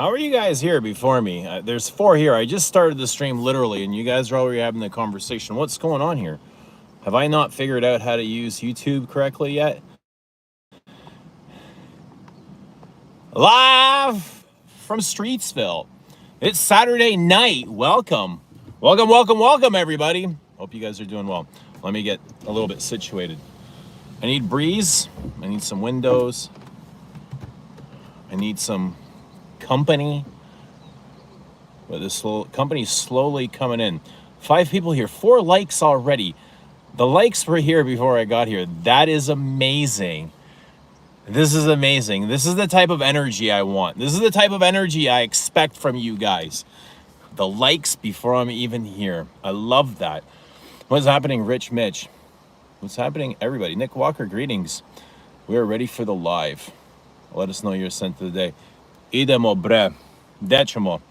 How are you guys here before me? There's 4 here. I just started the stream literally, and you guys are already having the conversation. What's going on here? Have I not figured out how to use YouTube correctly yet? Live from Streetsville. It's Saturday night. Welcome. Welcome, everybody. Hope you guys are doing well. Let me get a little bit situated. I need breeze. I need some windows. I need some company. But this company's slowly coming in. 5 people here. 4 likes already. The likes were here before I got here. That is amazing. This is amazing. This is the type of energy I want. This is the type of energy I expect from you guys. The likes before I'm even here. I love that. What's happening, Rich Mitch? What's happening, everybody? Nick Walker, greetings. We are ready for the live. Let us know your scent of the day. Idemo bre. Decimo.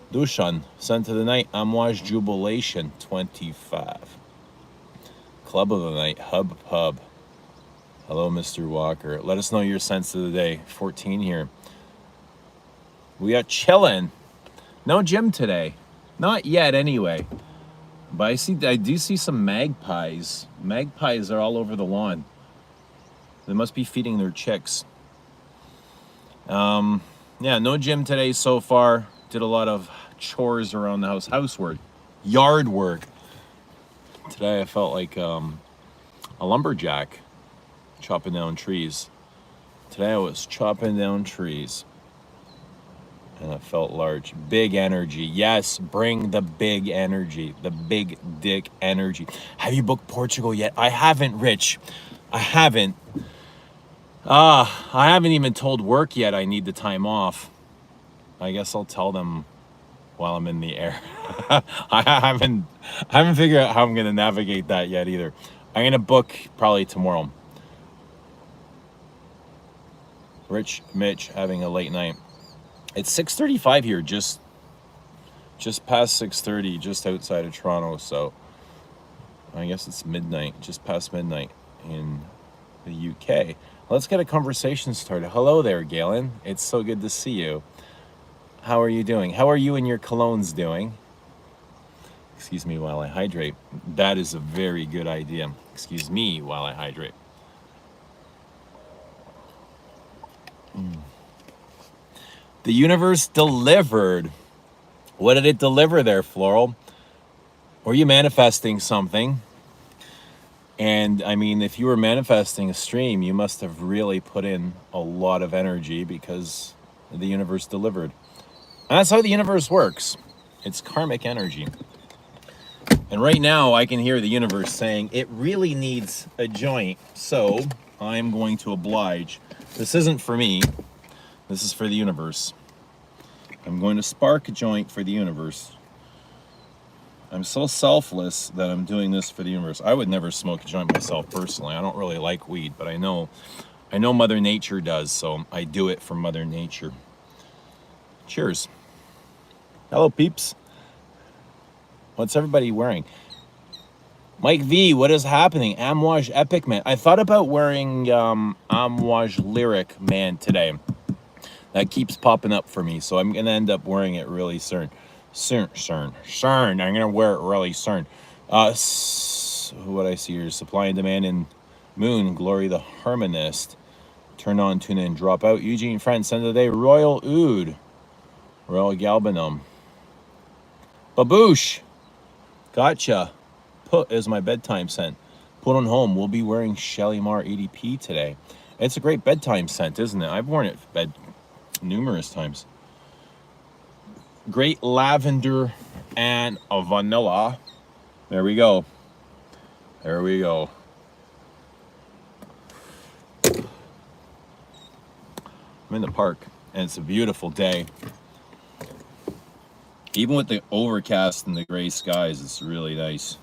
Dushan, scent of the night. Amouage Jubilation 25. Club of the night. Hub. Hello, Mr. Walker. Let us know your scents of the day. 14 here. We are chilling. No gym today. Not yet, anyway. But I do see some magpies. Magpies are all over the lawn. They must be feeding their chicks. Yeah, no gym today so far. Did a lot of chores around the house. Housework. Yard work. Today I felt like a lumberjack. Chopping down trees. Today I was chopping down trees. And I felt large. Big energy. Yes, bring the big energy. The big dick energy. Have you booked Portugal yet? I haven't, Rich. I haven't. I haven't even told work yet I need the time off. I guess I'll tell them while I'm in the air. I haven't figured out how I'm going to navigate that yet either. I'm going to book probably tomorrow. Rich Mitch having a late night. It's 6:35 here, just past 6:30, just outside of Toronto. So I guess it's midnight, just past midnight in the UK. Let's get a conversation started. Hello there, Galen. It's so good to see you. How are you doing? How are you and your colognes doing? Excuse me while I hydrate. That is a very good idea. Excuse me while I hydrate. The universe delivered. What did it deliver there, Floral? Were you manifesting something? And I mean, if you were manifesting a stream, you must have really put in a lot of energy because the universe delivered. And that's how the universe works. It's karmic energy. And right now I can hear the universe saying it really needs a joint. So I'm going to oblige. This isn't for me. This is for the universe. I'm going to spark a joint for the universe. I'm so selfless that I'm doing this for the universe. I would never smoke a joint myself personally. I don't really like weed, but I know Mother Nature does, so I do it for Mother Nature. Cheers. Hello, peeps. What's everybody wearing? Mike V, what is happening? Amouage Epic Man. I thought about wearing Amouage Lyric Man today. That keeps popping up for me, so I'm going to end up wearing it really soon. I'm going to wear it really soon. What I see here, Supply and Demand in Moon, Glory the Harmonist. Turn on, tune in, drop out. Eugene Friend, send of the day, Royal Oud. Royal Galbanum. Baboosh. Gotcha. Put is my bedtime scent. Put on Home. We'll be wearing Shalimar EDP today. It's a great bedtime scent, isn't it? I've worn it for bed numerous times. Great lavender and a vanilla. There we go. There we go. I'm in the park and it's a beautiful day. Even with the overcast and the gray skies, it's really nice.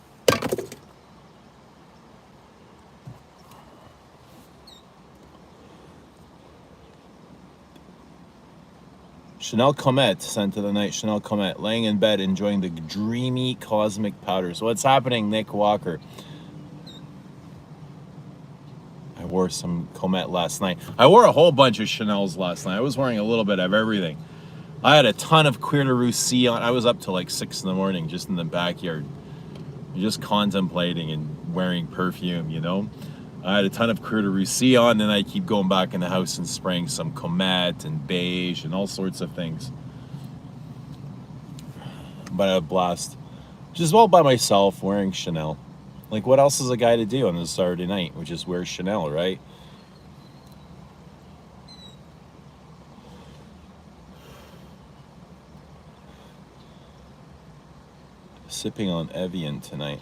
Chanel Comet, scent of the night. Chanel Comet, laying in bed, enjoying the dreamy cosmic powders. What's happening, Nick Walker? I wore some Comet last night. I wore a whole bunch of Chanel's last night. I was wearing a little bit of everything. I had a ton of Cuir de Russie on. I was up till like 6 in the morning just in the backyard, just contemplating and wearing perfume, you know. I had a ton of Cuir de Russie on, then I keep going back in the house and spraying some Comet and beige and all sorts of things. But I had a blast. Just all by myself wearing Chanel. Like, what else is a guy to do on a Saturday night? We just wear Chanel, right? Sipping on Evian tonight.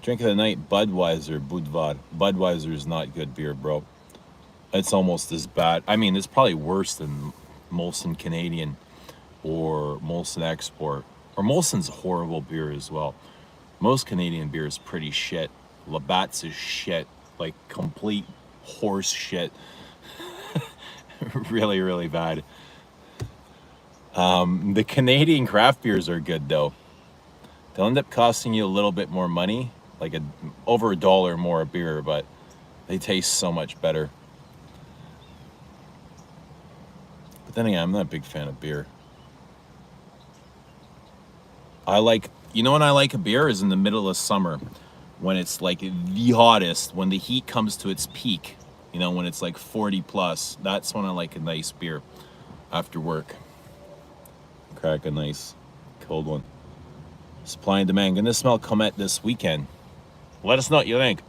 Drink of the night, Budweiser, Budvar. Budweiser is not good beer, bro. It's almost as bad. I mean, it's probably worse than Molson Canadian or Molson Export. Or Molson's horrible beer as well. Most Canadian beer is pretty shit. Labatt's is shit. Like, complete horse shit. Really, really bad. The Canadian craft beers are good, though. They'll end up costing you a little bit more money. Like over $1 more a beer, but they taste so much better. But then again, I'm not a big fan of beer. You know when I like a beer is in the middle of summer, when it's like the hottest, when the heat comes to its peak, you know, when it's like 40 plus, that's when I like a nice beer after work. Crack a nice cold one. Supply and demand. Gonna smell Comet this weekend. Let us know what you think.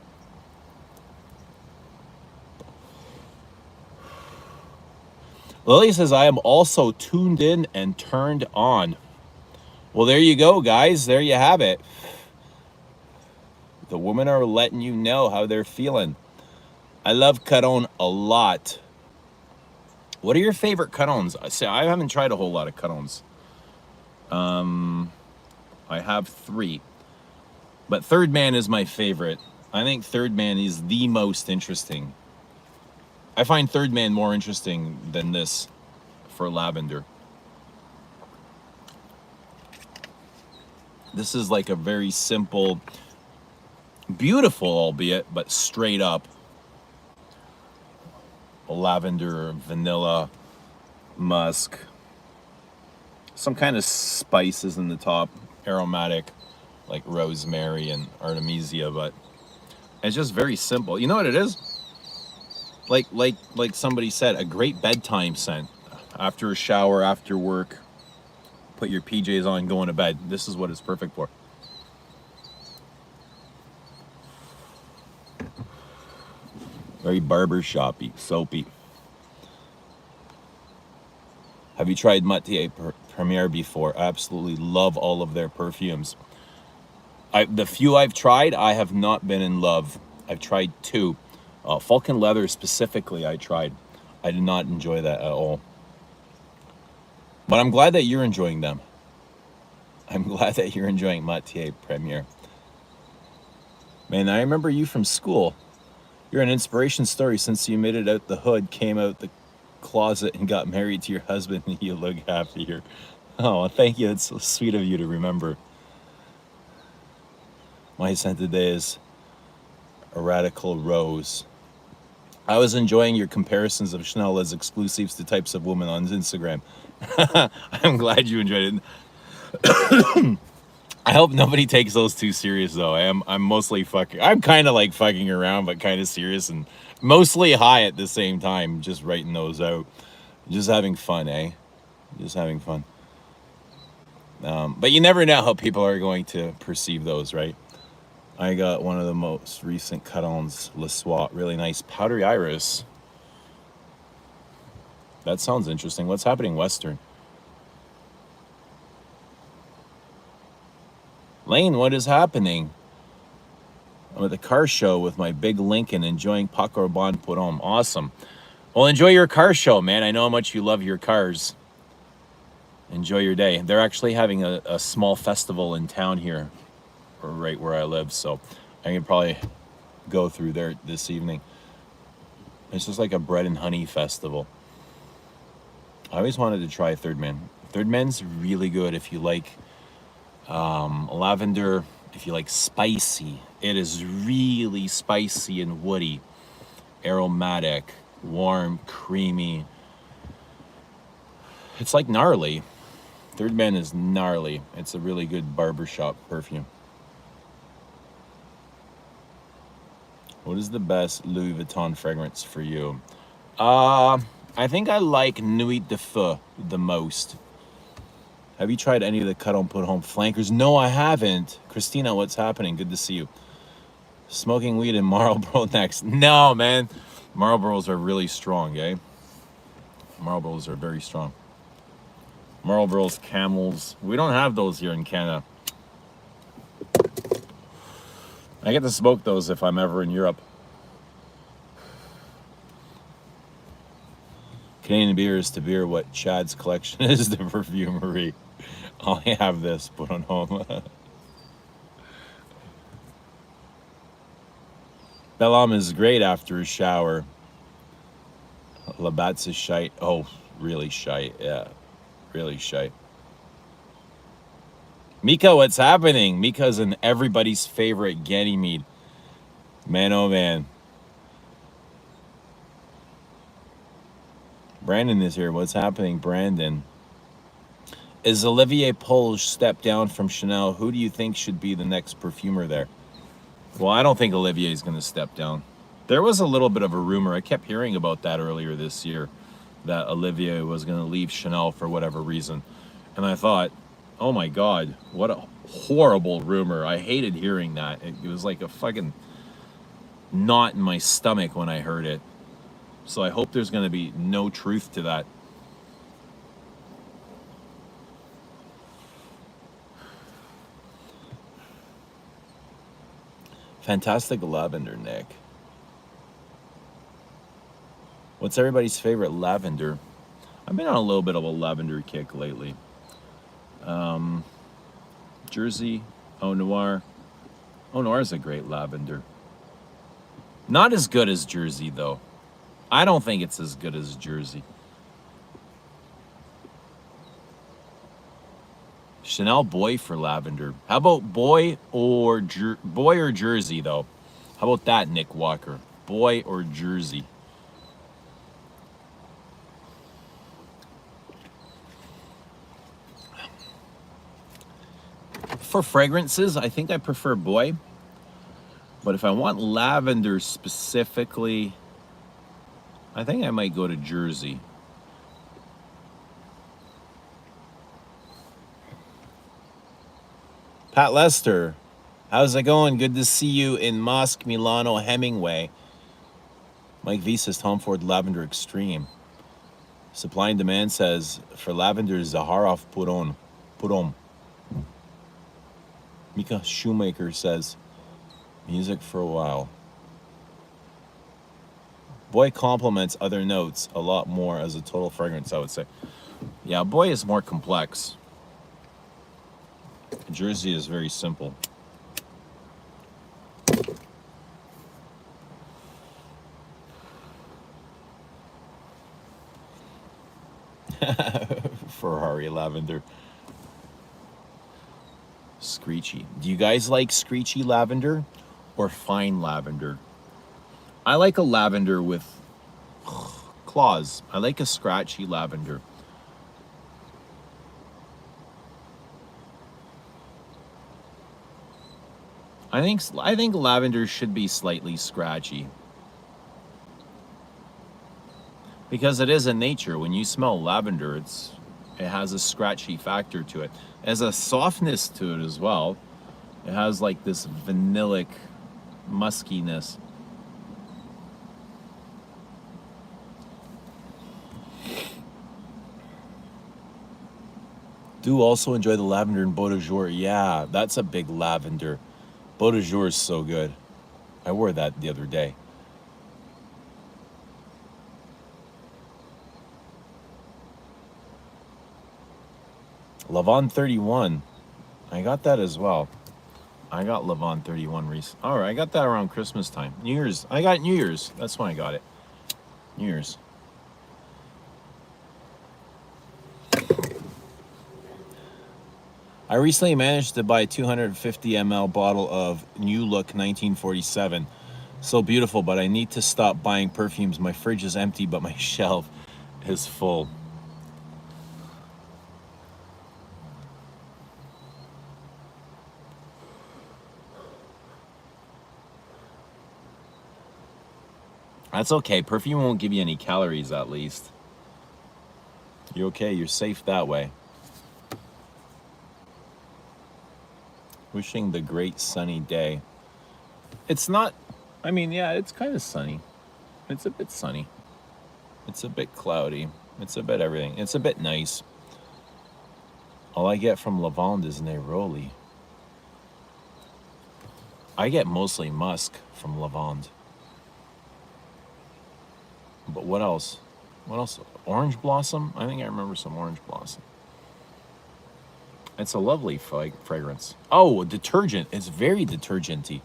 Lily says, I am also tuned in and turned on. Well, there you go, guys. There you have it. The women are letting you know how they're feeling. I love Caron a lot. What are your favorite Carons? I haven't tried a whole lot of Carons. I have 3. But Third Man is my favorite. I think Third Man is the most interesting. I find Third Man more interesting than this for Lavender. This is like a very simple, beautiful, albeit, but straight up lavender, vanilla, musk, some kind of spices in the top, aromatic, like rosemary and artemisia, but it's just very simple. You know what it is? Like somebody said, a great bedtime scent. After a shower, after work, put your PJs on, go into bed. This is what it's perfect for. Very barbershop-y, soapy. Have you tried Matier Premier before? I absolutely love all of their perfumes. The few I've tried, I have not been in love. I've tried 2. Falcon Leather specifically, I tried. I did not enjoy that at all. But I'm glad that you're enjoying them. I'm glad that you're enjoying Matier Premier. Man, I remember you from school. You're an inspiration story since you made it out the hood, came out the closet, and got married to your husband, and you look happier. Oh, thank you. It's so sweet of you to remember. My scent today is a Radical Rose. I was enjoying your comparisons of Chanel as exclusives to types of women on Instagram. I'm glad you enjoyed it. I hope nobody takes those too serious, though. I'm mostly fucking. I'm kind of like fucking around, but kind of serious and mostly high at the same time. Just writing those out, just having fun, eh? Just having fun. But you never know how people are going to perceive those, right? I got one of the most recent Carons Le Soir, really nice powdery iris. That sounds interesting. What's happening, Western? Lane, what is happening? I'm at the car show with my big Lincoln, enjoying Paco Rabanne Pour Homme. Awesome. Well, enjoy your car show, man. I know how much you love your cars. Enjoy your day. They're actually having a small festival in town here, right where I live, so I can probably go through there this evening. It's just like a bread and honey festival. I always wanted to try Third Man. Third Man's really good if you like lavender, if you like spicy. It is really spicy and woody. aromatic, warm, creamy. It's like gnarly. Third Man is gnarly. It's a really good barbershop perfume. What is the best Louis Vuitton fragrance for you? I think I like Nuit de Feu the most. Have you tried any of the Cut On Put Home flankers? No, I haven't. Christina, what's happening? Good to see you. Smoking weed in Marlboro next. No, man. Marlboros are really strong, eh? Marlboros are very strong. Marlboros, Camels. We don't have those here in Canada. I get to smoke those if I'm ever in Europe. Canadian beer is to beer what Chad's collection is to perfumery. I have this put on home. Bellam is great after a shower. Labatt's is shite. Oh, really shite. Yeah, really shite. Mika, what's happening? Mika's in everybody's favorite Ganymede. Man, oh man. Brandon is here. What's happening, Brandon? Is Olivier Polge stepped down from Chanel? Who do you think should be the next perfumer there? Well, I don't think Olivier is going to step down. There was a little bit of a rumor. I kept hearing about that earlier this year, that Olivier was going to leave Chanel for whatever reason. And I thought, oh my God, what a horrible rumor. I hated hearing that. It was like a fucking knot in my stomach when I heard it. So I hope there's going to be no truth to that. Fantastic lavender, Nick. What's everybody's favorite lavender? I've been on a little bit of a lavender kick lately. Jersey, Eau Noir. Eau Noir is a great lavender. Not as good as Jersey, though. I don't think it's as good as Jersey. Chanel Boy for lavender. How about Boy or Jersey, though? How about that, Nick Walker? Boy or Jersey? For fragrances, I think I prefer Boy. But if I want lavender specifically, I think I might go to Jersey. Pat Lester, how's it going? Good to see you in Mosque, Milano, Hemingway. Mike V says Tom Ford Lavender Extreme. Supply and Demand says for lavender, Zaharoff Puron. Mika Shoemaker says music for a while. Boy complements other notes a lot more as a total fragrance, I would say. Yeah, Boy is more complex. Jersey is very simple. Ferrari lavender. Screechy. Do you guys like screechy lavender or fine lavender? I like a lavender with claws. I like a scratchy lavender. I think lavender should be slightly scratchy. Because it is in nature. When you smell lavender, it has a scratchy factor to it. It has a softness to it as well. It has like this vanillic muskiness. Do also enjoy the lavender in Beau de Jour. Yeah, that's a big lavender. Beau de Jour is so good. I wore that the other day. Lavon 31. I got that as well. I got Lavon 31 recently. All right, I got that around Christmas time. New Year's. I got New Year's. That's when I got it. New Year's. I recently managed to buy a 250 ml bottle of New Look 1947 So beautiful, but I need to stop buying perfumes. My fridge is empty, but my shelf is full. That's okay. Perfume won't give you any calories, at least. You're okay. You're safe that way. Wishing the great sunny day. It's not, I mean, yeah, it's kind of sunny. It's a bit sunny. It's a bit cloudy. It's a bit everything. It's a bit nice. All I get from Lavender is neroli. I get mostly musk from Lavender. But what else? What else? Orange blossom? I think I remember some orange blossom. It's a lovely fragrance. Oh, detergent. It's very detergenty.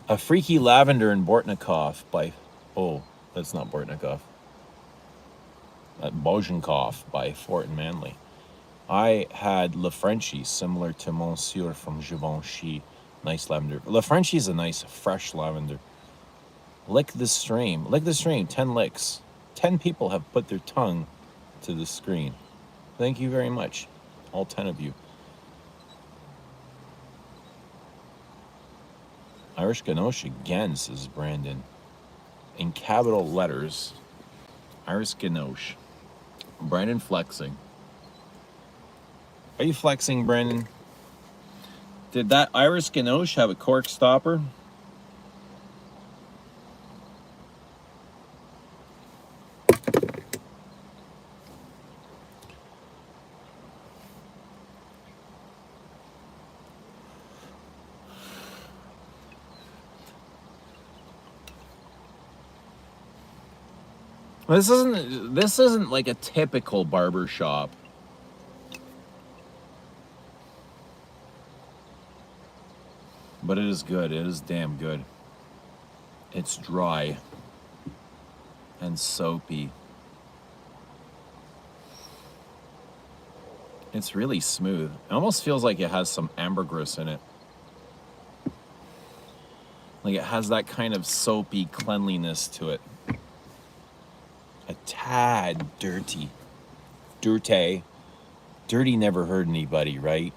A Freaky Lavender in Bortnikov by... Oh, that's not Bortnikov. Bojankov by Fort and Manley. I had La Frenchie, similar to Monsieur from Givenchy. Nice lavender. La Frenchie is a nice, fresh lavender. Lick the stream. Lick the stream. 10 licks. 10 people have put their tongue to the screen. Thank you very much. All 10 of you. Irish Ganoche again, says Brandon. In capital letters. Irish Ganoche. Brandon flexing. Are you flexing, Brandon? Did that Irish Ganoche have a cork stopper? This isn't like a typical barber shop. But it is good. It is damn good. It's dry and soapy. It's really smooth. It almost feels like it has some ambergris in it. Like it has that kind of soapy cleanliness to it. A tad dirty. Dirty. Dirty never hurt anybody, right?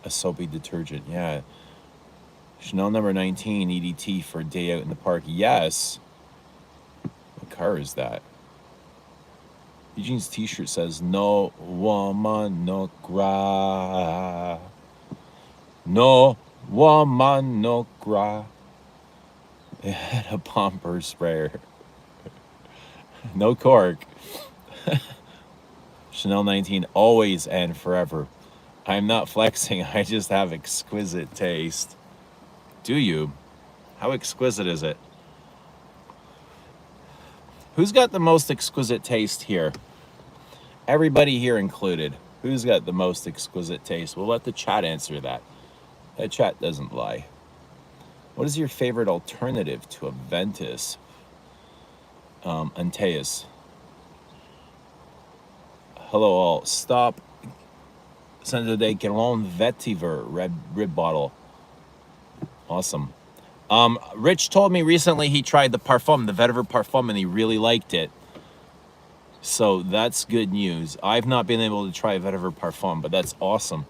A soapy detergent, yeah. Chanel number 19, EDT for a day out in the park. Yes. What car is that? Eugene's t-shirt says, no woman, no cry. No woman, no cry. It had a bumper sprayer. No cork. Chanel 19, always and forever. I'm not flexing, I just have exquisite taste. Do you? How exquisite is it? Who's got the most exquisite taste here? Everybody here included. Who's got the most exquisite taste? We'll let the chat answer that. That chat doesn't lie. What is your favorite alternative to a Ventus? Antaeus. Hello all. Stop. Santa de Caron Vetiver red rib bottle. Awesome. Rich told me recently he tried the Parfum, the Vetiver Parfum, and he really liked it. So that's good news. I've not been able to try Vetiver Parfum, but that's awesome.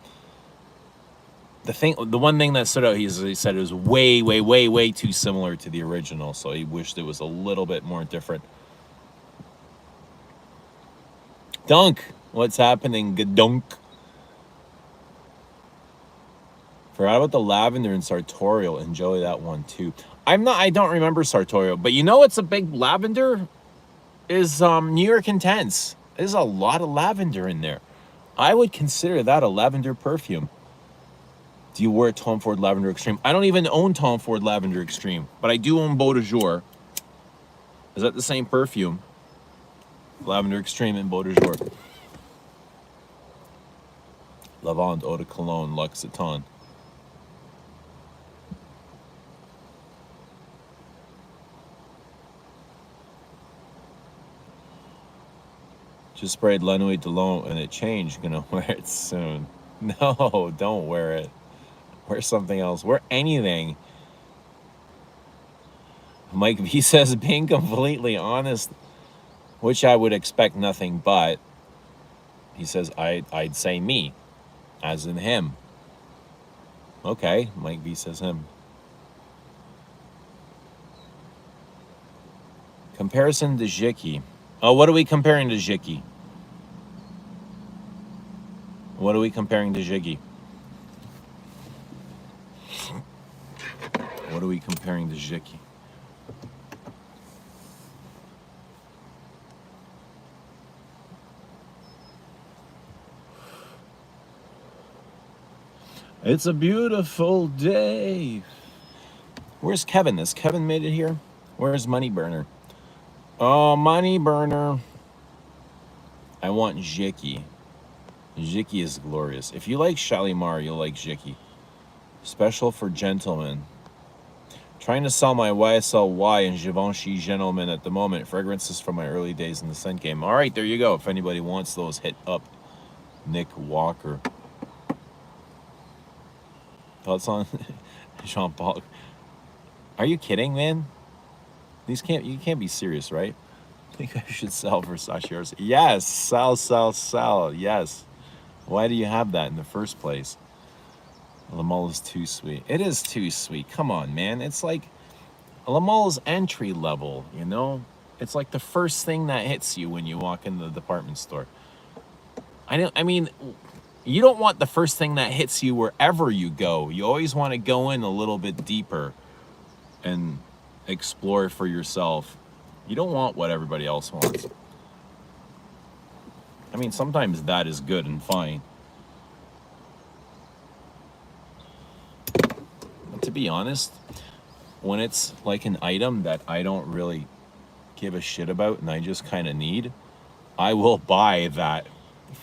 The one thing that stood out, he said it was way too similar to the original, so he wished it was a little bit more different. Dunk, what's happening? Gadunk. Forgot about the Lavender and Sartorial. Enjoy that one too. I don't remember Sartorial, but you know what's a big Lavender? Is New York Intense. There's a lot of lavender in there. I would consider that a lavender perfume. Do you wear Tom Ford Lavender Extreme? I don't even own Tom Ford Lavender Extreme, but I do own Beau de Jour. Is that the same perfume? Lavender Extreme and Beau de Jour. Lavande, Eau de Cologne, L'Occitane. Just sprayed La Nuit de L'Homme and it changed. Gonna wear it soon. No, don't wear it. Wear something else. Wear anything. Mike V says, being completely honest, which I would expect nothing but. He says, I'd say me, as in him. Okay, Mike V says him. Comparison to Jiki. Oh, what are we comparing to Jiki? What are we comparing to Jiki? What are we comparing to Jiki? It's a beautiful day. Where's Kevin? Has Kevin made it here? Where's Money Burner? Oh, Money Burner. I want Jiki. Jiki is glorious. If you like Shalimar, you'll like Jiki. Special for gentlemen. Trying to sell my YSL and Givenchy Gentleman at the moment. Fragrances from my early days in the scent game. All right, there you go. If anybody wants those, hit up Nick Walker. Thoughts on Jean Paul? Are you kidding, man? You can't be serious, right? I think I should sell Versace yours. Yes, sell. Yes. Why do you have that in the first place? La Mole is too sweet. It is too sweet. Come on, man. It's like La Mole's entry level, you know? It's like the first thing that hits you when you walk into the department store. I mean, you don't want the first thing that hits you wherever you go. You always want to go in a little bit deeper and explore for yourself. You don't want what everybody else wants. I mean, sometimes that is good and fine. But to be honest, when it's like an item that I don't really give a shit about and I just kind of need, I will buy that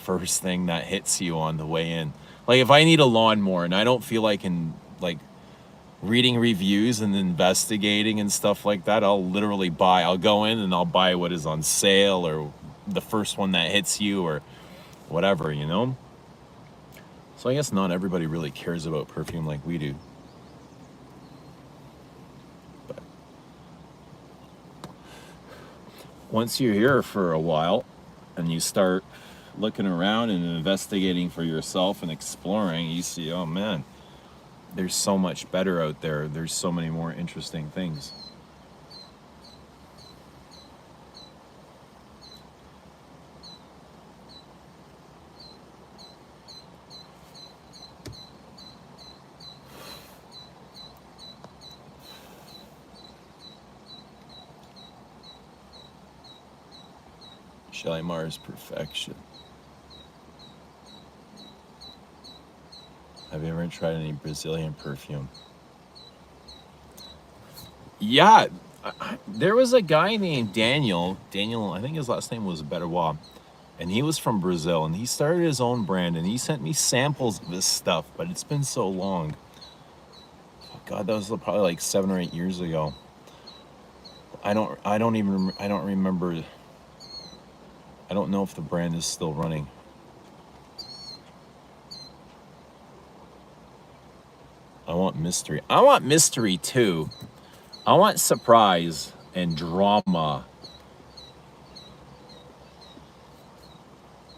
first thing that hits you on the way in. Like if I need a lawnmower and I don't feel like reading reviews and investigating and stuff like that, I'll go in and I'll buy what is on sale or the first one that hits you or whatever, you know? So I guess not everybody really cares about perfume like we do. But once you're here for a while and you start looking around and investigating for yourself and exploring, you see, oh man, there's so much better out there. There's so many more interesting things. Shalimar's perfection. Have you ever tried any Brazilian perfume? Yeah, there was a guy named Daniel, I think his last name was Beterwa, and he was from Brazil, and he started his own brand, and he sent me samples of this stuff, but it's been so long. Oh God, that was probably like 7 or 8 years ago. I don't remember. I don't know if the brand is still running. I want mystery. I want mystery too. I want surprise and drama.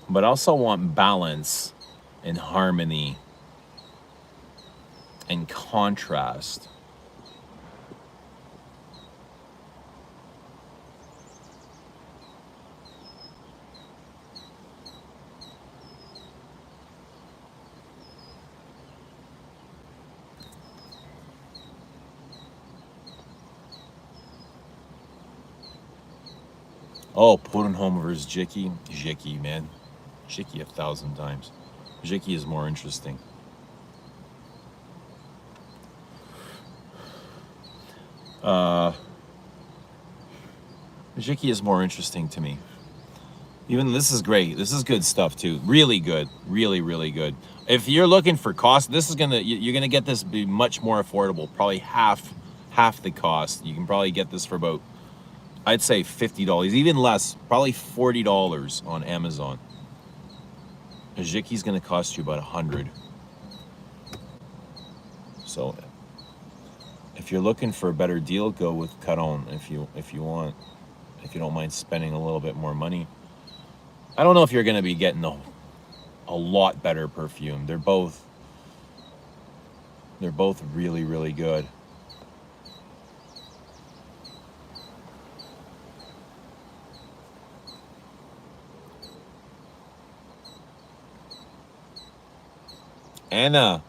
But I also want balance and harmony and contrast. Oh, Homme versus Jiki. Jiki, man. Jiki 1,000 times. Jiki is more interesting. Jiki is more interesting to me. Even this is great. This is good stuff too. Really good. Really, really good. If you're looking for cost, you're gonna get this be much more affordable. Probably half the cost. You can probably get this for about, I'd say $50, even less, probably $40 on Amazon. A Jiki's gonna cost you about $100. So if you're looking for a better deal, go with Caron. If you don't mind spending a little bit more money. I don't know if you're going to be getting a lot better perfume. They're both really, really good. Anna.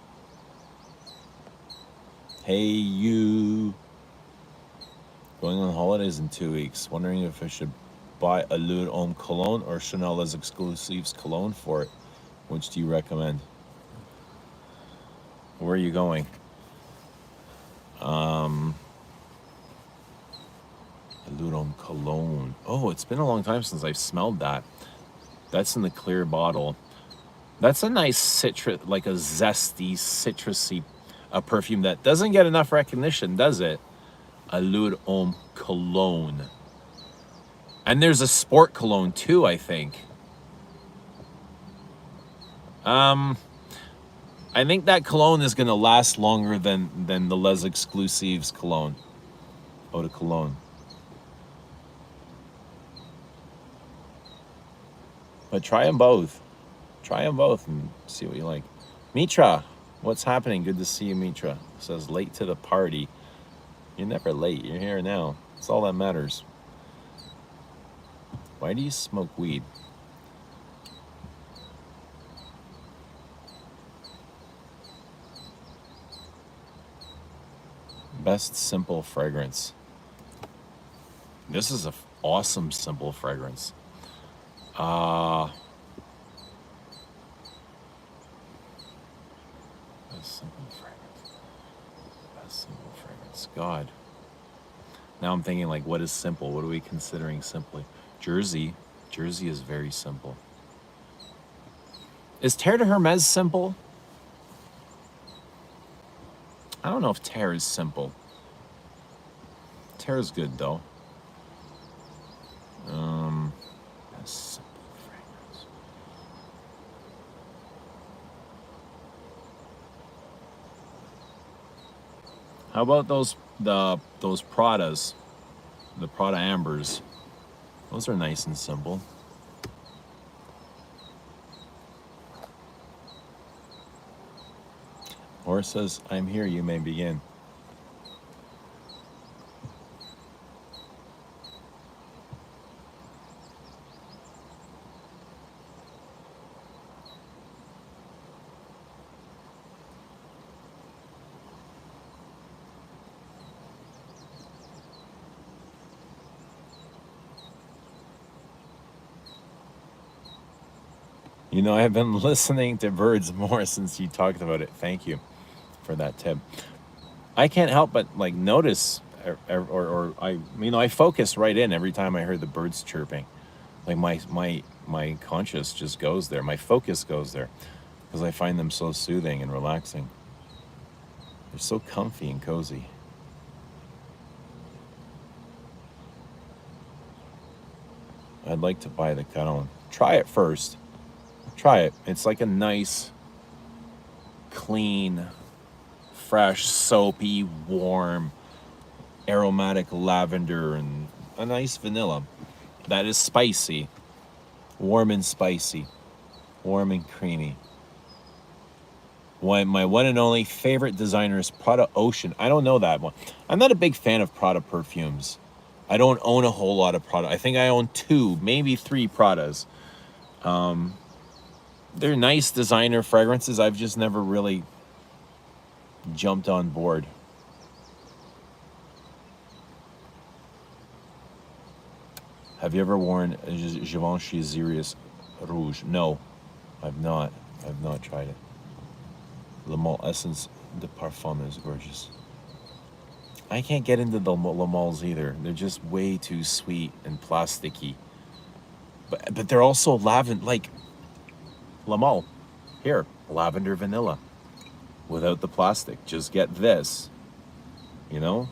Hey, you. Going on holidays in 2 weeks. Wondering if I should buy a Homme cologne or Chanel Les Exclusives cologne for it. Which do you recommend? Where are you going? Homme cologne. Oh, it's been a long time since I've smelled that. That's in the clear bottle. That's a nice citrus, like a zesty, citrusy perfume that doesn't get enough recognition, does it? Homme cologne. And there's a sport cologne too, I think. I think that cologne is going to last longer than the Les Exclusives cologne. Eau de Cologne. But try them both. Try them both and see what you like. Mitra, what's happening? Good to see you, Mitra. Says late to the party. You're never late. You're here now. That's all that matters. Why do you smoke weed? Best simple fragrance. This is an awesome simple fragrance. Best simple fragrance. Best simple fragrance. God. Now I'm thinking, like, what is simple? What are we considering simply? Jersey. Jersey is very simple. Is Terre de Hermes simple? I don't know if Terre is simple. Terre is good, though. Best simple fragrance. How about those Pradas? The Prada Ambers. Those are nice and simple. Or says, I'm here, you may begin. You know, I've been listening to birds more since you talked about it. Thank you for that tip. I can't help but like notice, or I focus right in every time I hear the birds chirping. Like my conscious just goes there. My focus goes there because I find them so soothing and relaxing. They're so comfy and cozy. I'd like to buy the Caron. Try it first. Try it. It's like a nice, clean, fresh, soapy, warm, aromatic lavender and a nice vanilla that is spicy, warm and spicy, warm and creamy. My one and only favorite designer is Prada Ocean. I don't know that one. I'm not a big fan of Prada perfumes. I don't own a whole lot of Prada. I think I own 2, maybe 3 Pradas. They're nice designer fragrances. I've just never really jumped on board. Have you ever worn Givenchy Sirius Rouge? No, I've not. I've not tried it. Le Male Essence de Parfum is gorgeous. I can't get into the Le Males either. They're just way too sweet and plasticky. But they're also lavender, like Le Male. Here, lavender vanilla. Without the plastic. Just get this. You know?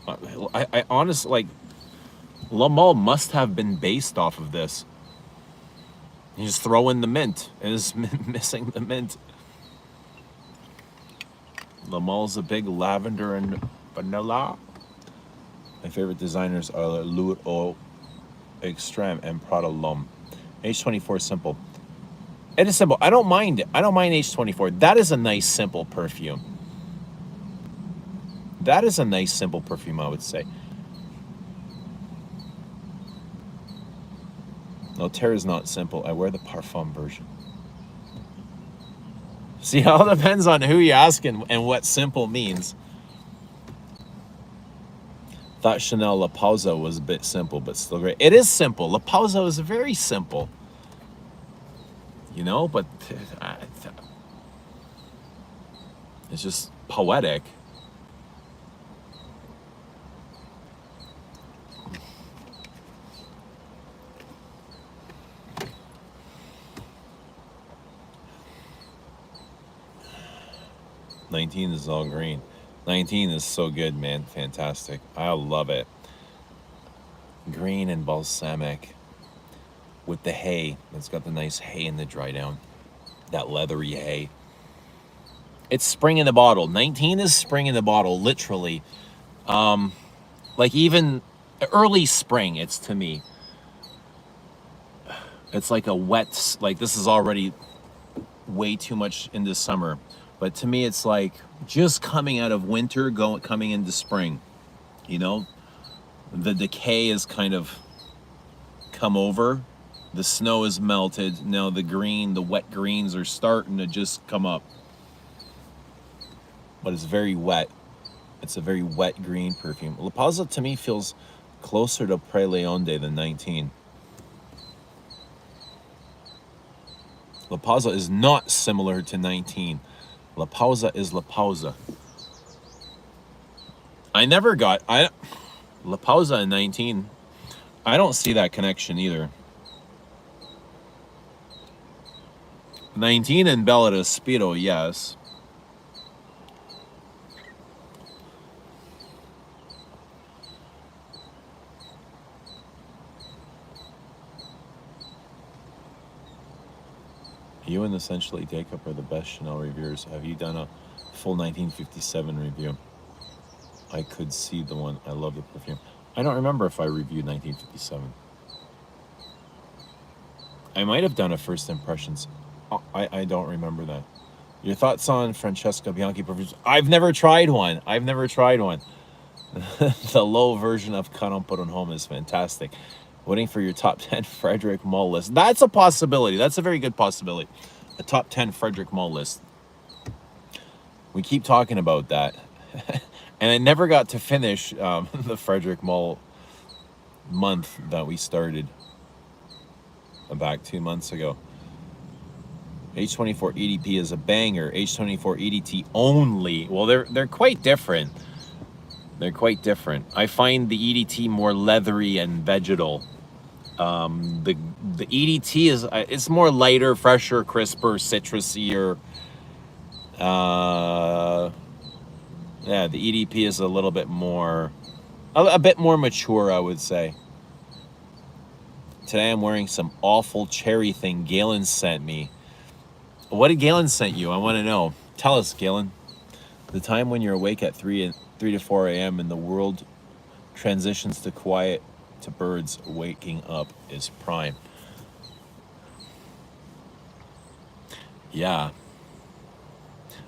I honestly, like, Le Male must have been based off of this. You just throw in the mint. It is missing the mint. La Mole's a big lavender and vanilla. My favorite designers are Louis O Extreme and Prada L'Homme. H24 is simple. It is simple. I don't mind it. I don't mind H24. That is a nice, simple perfume. That is a nice, simple perfume, I would say. No, Terre is not simple. I wear the Parfum version. See, it all depends on who you ask and what simple means. Thought Chanel La Pausa was a bit simple, but still great. It is simple. La Pausa is very simple. You know, but it's just poetic. '19 is all green. 19 is so good, man. Fantastic. I love it. Green and balsamic with the hay. It's got the nice hay in the dry down. That leathery hay. It's spring in the bottle. 19 is spring in the bottle, literally. Like even early spring, it's to me. It's like a wet, like this is already way too much into summer. But to me, it's like just coming out of winter, coming into spring. You know, the decay is kind of come over. The snow is melted. Now the wet greens are starting to just come up. But it's very wet. It's a very wet green perfume. La Pausa to me feels closer to Pre-Leonde than 19. La Pausa is not similar to 19. La Pausa is La Pausa. La Pausa and 19, I don't see that connection either. 19 and Bella Respiro, yes. You and Essentially Jacob are the best Chanel reviewers. Have you done a full 1957 review? I could see the one. I love the perfume. I don't remember if I reviewed 1957. I might have done a first impressions. I don't remember that. Your thoughts on Francesca Bianchi perfumes? I've never tried one. The low version of Caron Homme is fantastic. Waiting for your top 10 Frederick Mall list. That's a possibility. That's a very good possibility. A top 10 Frederick Mall list. We keep talking about that. And I never got to finish the Frederick Mall month that we started back 2 months ago. H24 EDP is a banger. H24 EDT only. Well, they're quite different. They're quite different. I find the EDT more leathery and vegetal. The EDT is it's more lighter, fresher, crisper, citrusy. Yeah, the EDP is a little bit more, a bit more mature, I would say. Today I'm wearing some awful cherry thing Galen sent me. What did Galen sent you? I want to know. Tell us, Galen. The time when you're awake at 3 to 4 a.m. and the world transitions to quiet to birds waking up is prime. Yeah.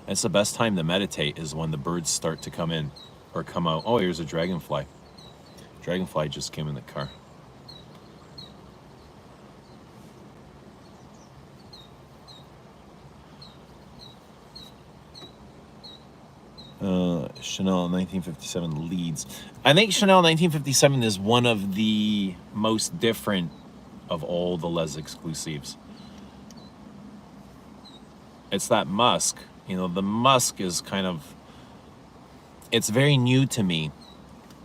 It's the best time to meditate is when the birds start to come in or come out. Oh, here's a dragonfly. Dragonfly just came in the car. Chanel 1957 leads. I think Chanel 1957 is one of the most different of all the Les Exclusives. It's that musk. You know, the musk is kind of, it's very new to me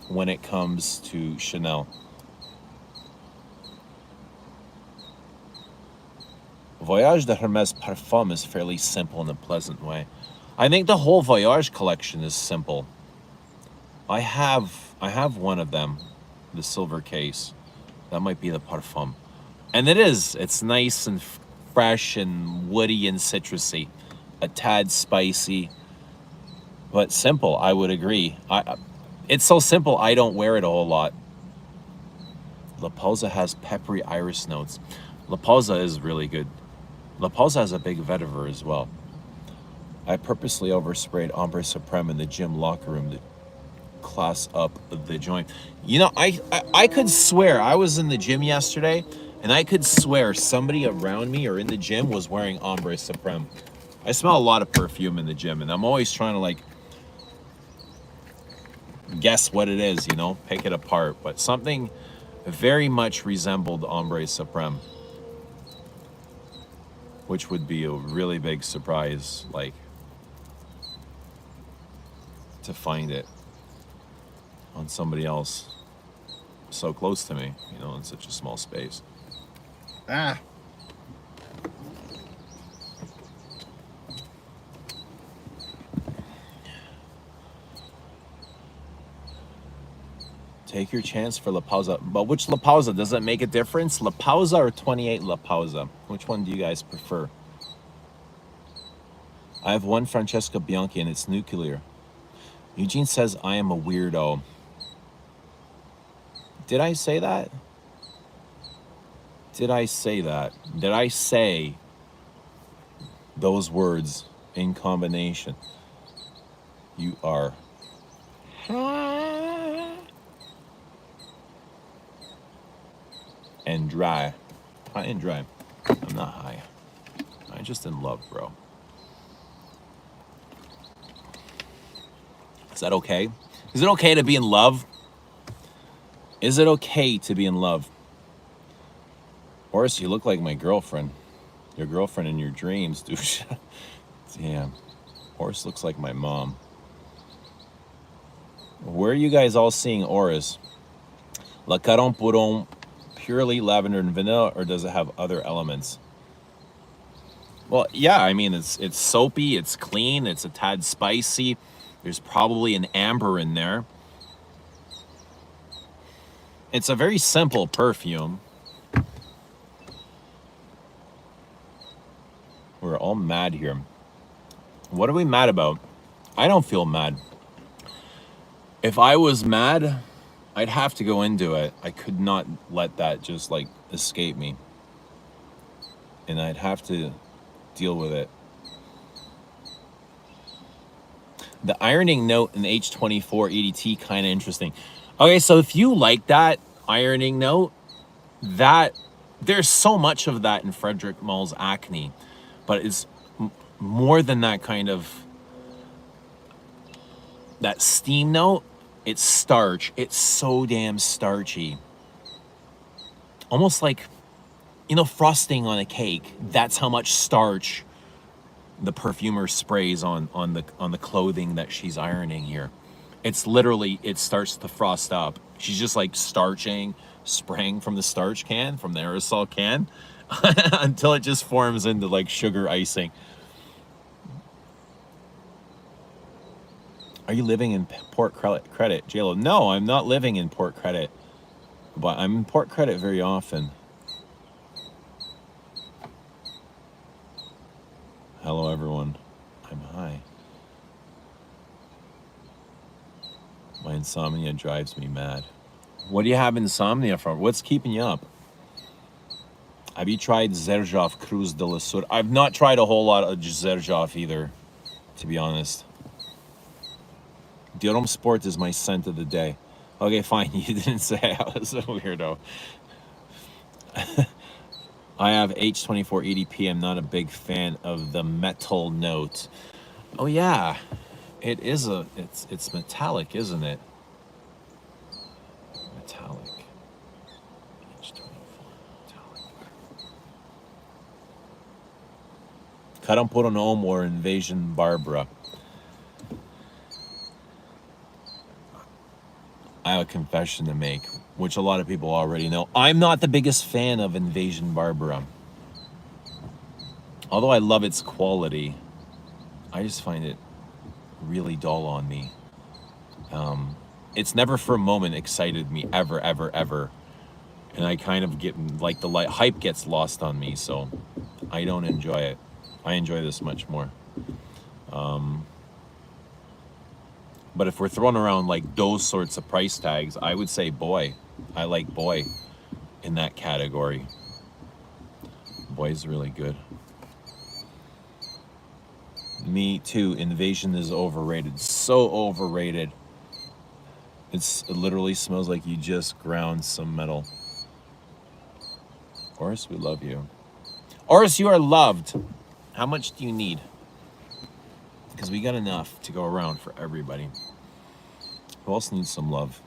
when it comes to Chanel. Voyage de Hermès Parfum is fairly simple in a pleasant way. I think the whole Voyage collection is simple. I have one of them, the silver case. That might be the Parfum. And it's nice and fresh and woody and citrusy. A tad spicy. But simple, I would agree. It's so simple, I don't wear it a whole lot. La Pausa has peppery iris notes. La Pausa is really good. La Pausa has a big vetiver as well. I purposely oversprayed Ombre Supreme in the gym locker room to class up the joint. You know, I could swear, I was in the gym yesterday, and I could swear somebody around me or in the gym was wearing Ombre Supreme. I smell a lot of perfume in the gym, and I'm always trying to like guess what it is, you know, pick it apart. But something very much resembled Ombre Supreme, which would be a really big surprise, like, to find it on somebody else so close to me, you know, in such a small space. Ah. Take your chance for La Pausa. But which La Pausa? Does it make a difference? La Pausa or 28 La Pausa? Which one do you guys prefer? I have one Francesca Bianchi and it's nuclear. Eugene says I am a weirdo. Did I say that? Did I say that? Did I say those words in combination? You are and dry. High and dry. I'm not high. I'm just in love, bro. Is that okay? Is it okay to be in love? Is it okay to be in love? Horace, you look like my girlfriend. Your girlfriend in your dreams, dude. Damn. Horace looks like my mom. Where are you guys all seeing Oris? La Caron Puron purely lavender and vanilla, or does it have other elements? Well, yeah, I mean, it's soapy, it's clean, it's a tad spicy. There's probably an amber in there. It's a very simple perfume. We're all mad here. What are we mad about? I don't feel mad. If I was mad, I'd have to go into it. I could not let that just like escape me. And I'd have to deal with it. The ironing note in H24 EDT, kind of interesting. Okay, so if you like that ironing note, there's so much of that in Frederic Mall's Acne, but it's more than that kind of, that steam note. It's starch. It's so damn starchy. Almost like, you know, frosting on a cake. That's how much starch the perfumer sprays on the clothing that she's ironing here. It's literally, it starts to frost up. She's just like starching, spraying from the starch can, from the aerosol can, until it just forms into like sugar icing. Are you living in Port Credit, JLo? No, I'm not living in Port Credit, but I'm in Port Credit very often. Hello, everyone. I'm high. My insomnia drives me mad. What do you have insomnia from? What's keeping you up? Have you tried Xerjoff Cruz de la Sur? I've not tried a whole lot of Xerjoff either, to be honest. Diodom Sport is my scent of the day. Okay, fine. You didn't say I was a weirdo. I have H24 EDP. I'm not a big fan of the metal note. Oh yeah, it is it's metallic, isn't it? Metallic. H24 metallic. Caron por un Homme or Invasion Barbara. I have a confession to make, which a lot of people already know. I'm not the biggest fan of Invasion Barbara. Although I love its quality, I just find it really dull on me. It's never for a moment excited me, ever, ever, ever. And I kind of get, like, the hype gets lost on me, so I don't enjoy it. I enjoy this much more. But if we're throwing around like those sorts of price tags, I would say Boy. I like Boy in that category. Boy's really good. Me too. Invasion is overrated. So overrated. It literally smells like you just ground some metal. Oris, we love you. Oris, you are loved. How much do you need? Because we got enough to go around for everybody. Who else needs some love?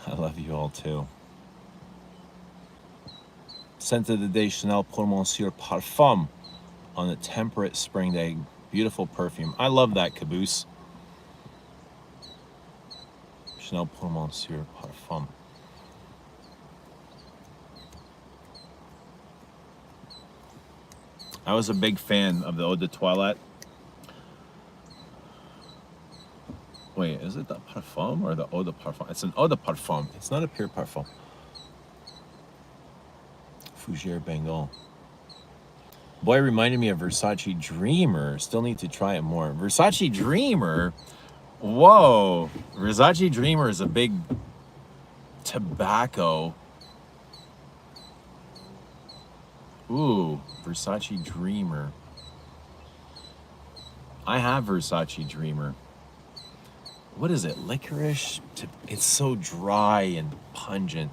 I love you all too. Scent of the day, Chanel pour Monsieur Parfum on a temperate spring day. Beautiful perfume. I love that caboose. Chanel pour Monsieur Parfum. I was a big fan of the Eau de Toilette. Wait, is it the Parfum or the Eau de Parfum? It's an Eau de Parfum. It's not a pure Parfum. Fougere Bengal. Boy reminded me of Versace Dreamer. Still need to try it more. Versace Dreamer? Whoa. Versace Dreamer is a big tobacco. Ooh, Versace Dreamer. I have Versace Dreamer. What is it? Licorice? It's so dry and pungent.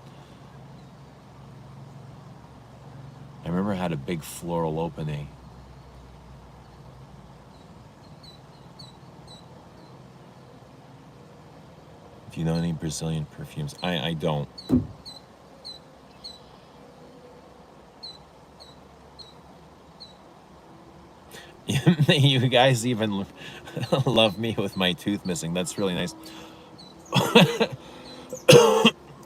I remember I had a big floral opening. Do you know any Brazilian perfumes? I don't. You guys even love me with my tooth missing. That's really nice.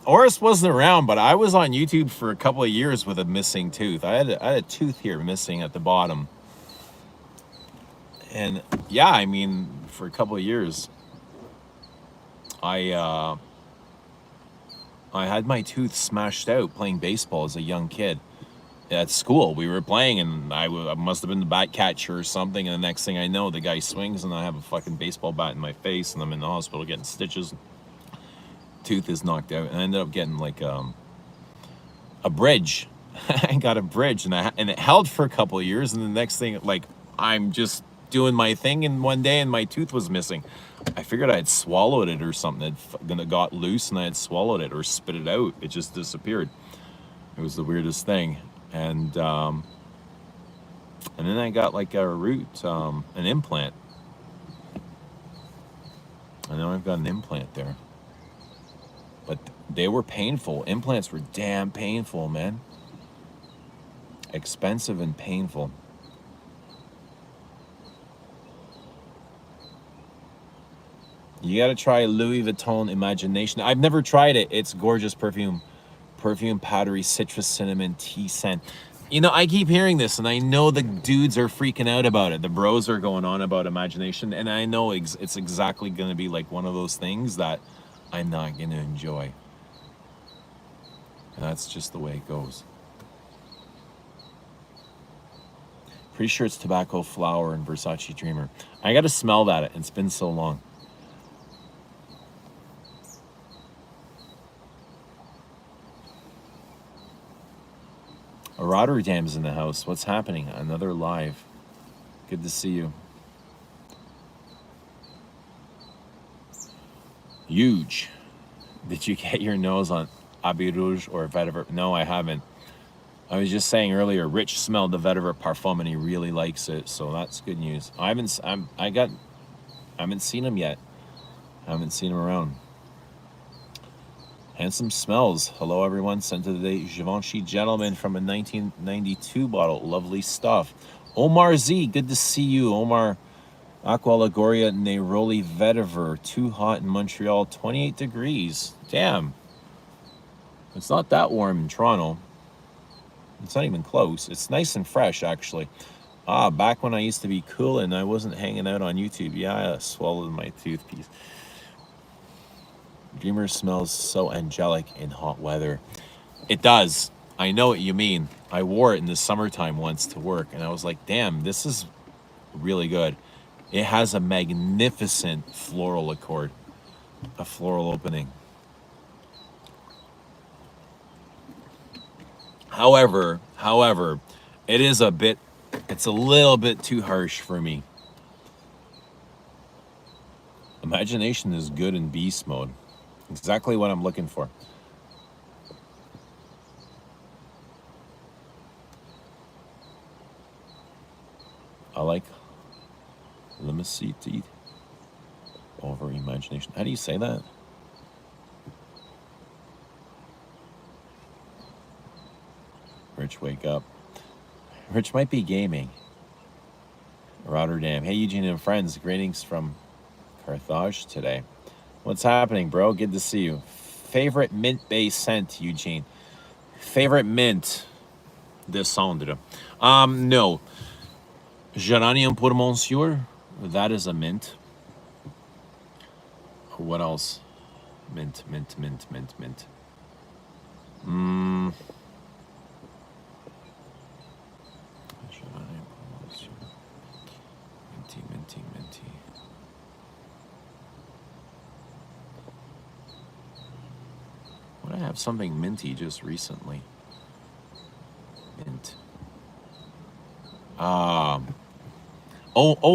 Oris wasn't around, but I was on YouTube for a couple of years with a missing tooth. I had a tooth here missing at the bottom. And yeah, I mean, for a couple of years, I had my tooth smashed out playing baseball as a young kid. At school, we were playing, and I must have been the bat catcher or something, and the next thing I know, the guy swings, and I have a fucking baseball bat in my face, and I'm in the hospital getting stitches. Tooth is knocked out, and I ended up getting like a bridge. I got a bridge, and it held for a couple of years, and the next thing, like, I'm just doing my thing, and one day, and my tooth was missing. I figured I had swallowed it or something. It got loose, and I had swallowed it or spit it out. It just disappeared. It was the weirdest thing. And then I got like a root, an implant. I know I've got an implant there. But they were painful. Implants were damn painful, man. Expensive and painful. You gotta try Louis Vuitton Imagination. I've never tried it. It's gorgeous perfume. Perfume, powdery, citrus, cinnamon, tea scent. You know, I keep hearing this, and I know the dudes are freaking out about it. The bros are going on about Imagination, and I know it's exactly going to be like one of those things that I'm not going to enjoy. And that's just the way it goes. Pretty sure it's tobacco flower and Versace Dreamer. I got to smell that. It's been so long. Rotterdam's in the house. What's happening? Another live. Good to see you. Huge. Did you get your nose on Abbé Rouge or Vetiver? No, I haven't. I was just saying earlier, Rich smelled the Vetiver Parfum and he really likes it, so that's good news. I haven't seen him yet. I haven't seen him around. Handsome smells. Hello, everyone. Scent of the day, Givenchy Gentleman from a 1992 bottle. Lovely stuff. Omar Z, good to see you. Omar, Aqua Lagoria Neroli Vetiver. Too hot in Montreal, 28 degrees. Damn. It's not that warm in Toronto. It's not even close. It's nice and fresh, actually. Back when I used to be cool and I wasn't hanging out on YouTube. Yeah, I swallowed my toothpiece. Dreamer smells so angelic in hot weather. It does. I know what you mean. I wore it in the summertime once to work, and I was like, damn, this is really good. It has a magnificent floral accord, a floral opening. However, it is it's a little bit too harsh for me. Imagination is good in beast mode. Exactly what I'm looking for. I like limicity over imagination. How do you say that? Rich, wake up. Rich might be gaming. Rotterdam. Hey, Eugene and friends. Greetings from Carthage today. What's happening, bro? Good to see you. Favorite mint-based scent, Eugene? Favorite mint? Descendre. No. Geranium pour Monsieur. That is a mint. What else? Mint. Minty. Would I have something minty just recently? Mint. Oh,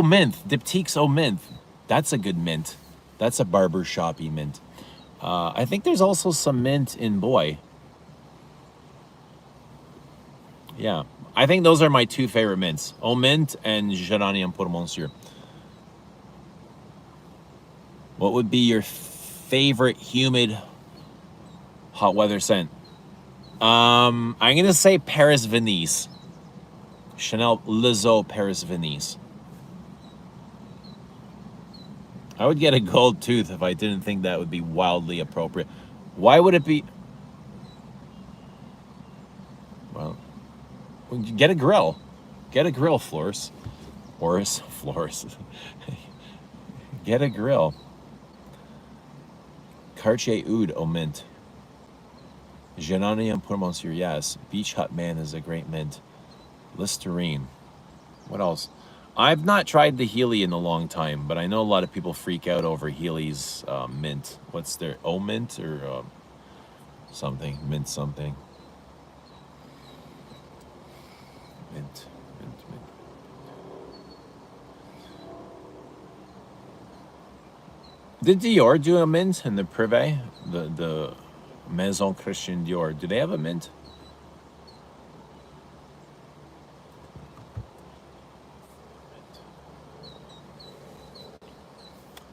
mint. Diptyque's mint. That's a good mint. That's a barbershop-y mint. I think there's also some mint in Boy. Yeah. I think those are my two favorite mints. Eau mint and Geranium pour Monsieur. What would be your favorite humid hot weather scent? I'm going to say Paris Venice. Chanel Lizo Paris Venice. I would get a gold tooth if I didn't think that would be wildly appropriate. Why would it be? Well, get a grill. Get a grill, Flores. Flores. Get a grill. Cartier Oud au mint. Geranium pour Monsieur, yes. Beach Hut Man is a great mint. Listerine. What else? I've not tried the Healy in a long time, but I know a lot of people freak out over Healy's mint. What's their O mint or something? Mint something. Mint. Did Dior do a mint in the Privé? The Maison Christian Dior. Do they have a mint?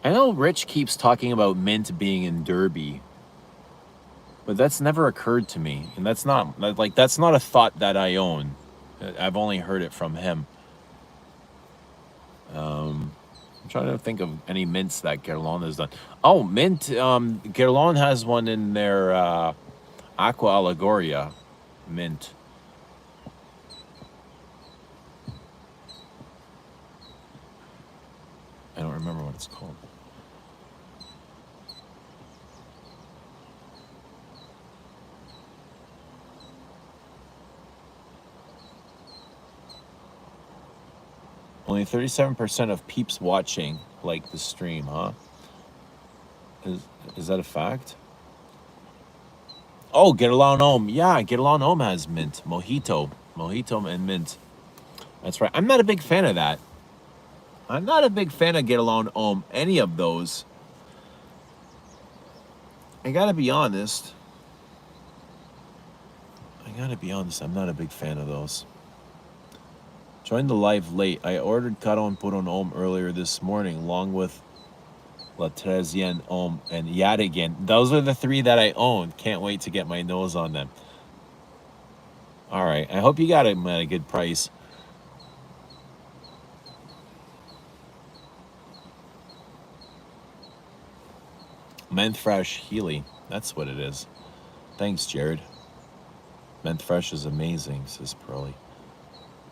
I know Rich keeps talking about mint being in Derby, but that's never occurred to me, and that's not a thought that I own. I've only heard it from him. I'm trying to think of any mints that Guerlain has done. Oh, mint. Guerlain has one in their Aqua Allegoria mint. I don't remember what it's called. Only 37% of peeps watching like the stream, huh? Is that a fact? Oh, Guerlain Homme. Yeah, Guerlain Homme has mint. Mojito and mint. That's right. I'm not a big fan of that. I'm not a big fan of Guerlain Homme, any of those. I gotta be honest. I'm not a big fan of those. Joined the live late. I ordered Caron pour Homme earlier this morning, along with La Trezienne Homme and Yadigan. Those are the three that I own. Can't wait to get my nose on them. All right. I hope you got them at a good price. Mint Fresh Healy. That's what it is. Thanks, Jared. Mint Fresh is amazing, says Pearly.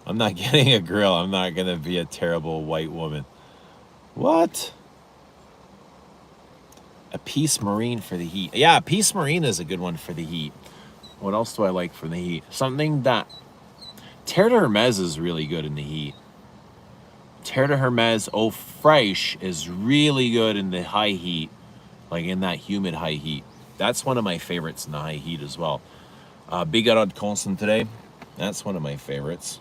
I'm not getting a grill. I'm not going to be a terrible white woman. What? A Peace Marine for the heat. Yeah, Peace Marine is a good one for the heat. What else do I like for the heat? Something that... Terre d'Hermes is really good in the heat. Terre de Hermes Eau Fraiche is really good in the high heat, like in that humid high heat. That's one of my favorites in the high heat as well. Bigarade Concentré, that's one of my favorites.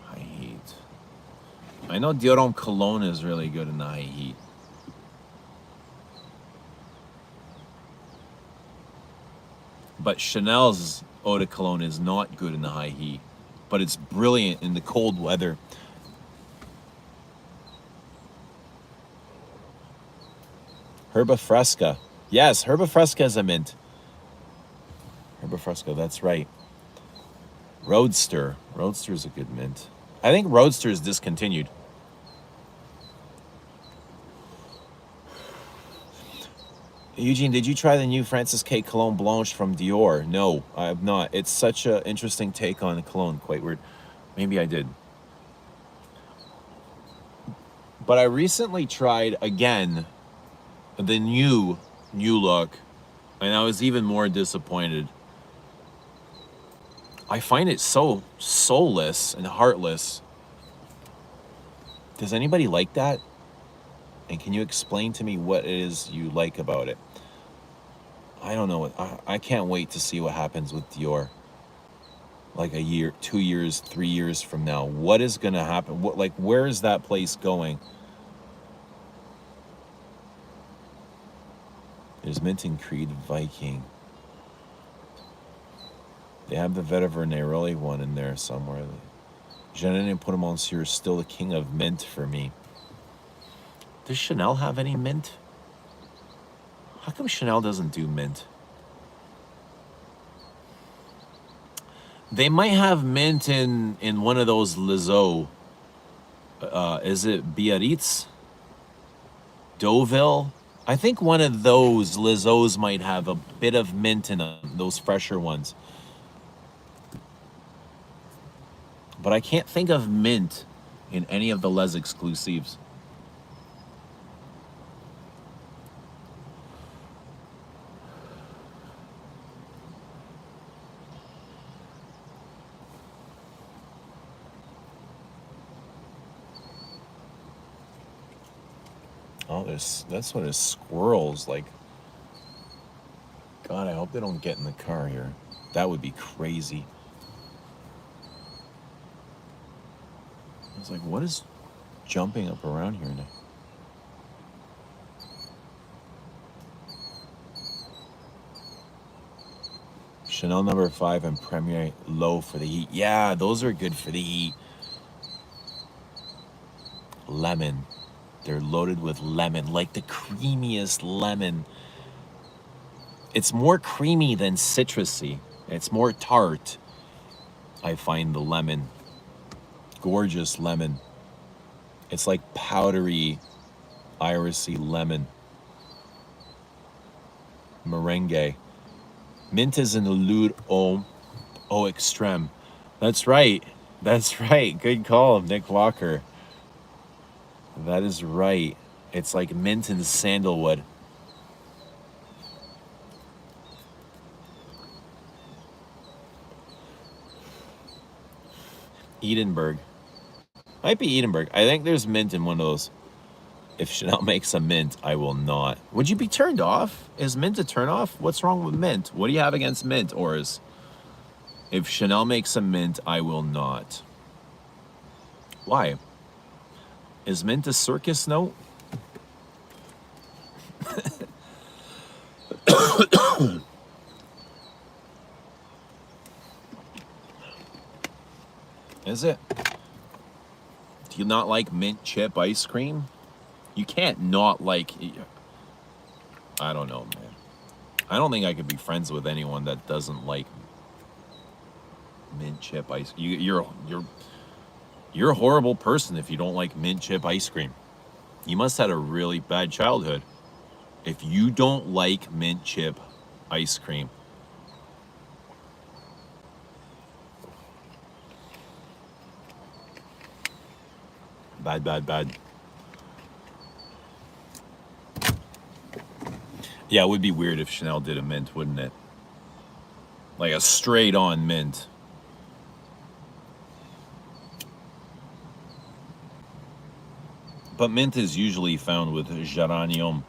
High heat. I know Dior Cologne is really good in the high heat. But Chanel's eau de cologne is not good in the high heat, but it's brilliant in the cold weather. Herba Fresca. Yes, Herba Fresca is a mint. Herba Fresca, that's right. Roadster. Roadster is a good mint. I think Roadster is discontinued. Eugene, did you try the new Francis K. Cologne Blanche from Dior? No, I have not. It's such an interesting take on cologne. Quite weird. Maybe I did. But I recently tried, again, the new look, and I was even more disappointed. I find it so soulless and heartless. Does anybody like that? And can you explain to me what it is you like about it? I don't know. I can't wait to see what happens with Dior. Like a year, 2 years, 3 years from now. What is going to happen? Where is that place going? There's Mint and Creed Viking. They have the Vetiver Neroli one in there somewhere. Jeanine and Put Monsieur is still the king of mint for me. Does Chanel have any mint? How come Chanel doesn't do mint? They might have mint in one of those Lizeau. Is it Biarritz? Deauville? I think one of those Lizeaus might have a bit of mint in them, those fresher ones. But I can't think of mint in any of the Les Exclusives. Oh, that's what is squirrels like. God, I hope they don't get in the car here. That would be crazy. I was like, what is jumping up around here now? Chanel number 5 and Premier low for the heat. Yeah, those are good for the heat. Lemon. They're loaded with lemon, like the creamiest lemon. It's more creamy than citrusy. It's more tart. I find the lemon. Gorgeous lemon. It's like powdery, irisy lemon. Merengue. Mint is an elude au extreme. That's right. That's right. Good call, Nick Walker. That is right. It's like mint and sandalwood. Edinburgh. Might be Edinburgh. I think there's mint in one of those. If Chanel makes a mint, I will not. Would you be turned off? Is mint a turn off? What's wrong with mint? What do you have against mint, Oris? If Chanel makes a mint, I will not. Why? Is mint a circus note? Is it? Do you not like mint chip ice cream? You can't not like... I don't know, man. I don't think I could be friends with anyone that doesn't like mint chip ice cream. You're a horrible person if you don't like mint chip ice cream. You must have had a really bad childhood if you don't like mint chip ice cream. Bad, bad, bad. Yeah, it would be weird if Chanel did a mint, wouldn't it? Like a straight on mint. But mint is usually found with geranium.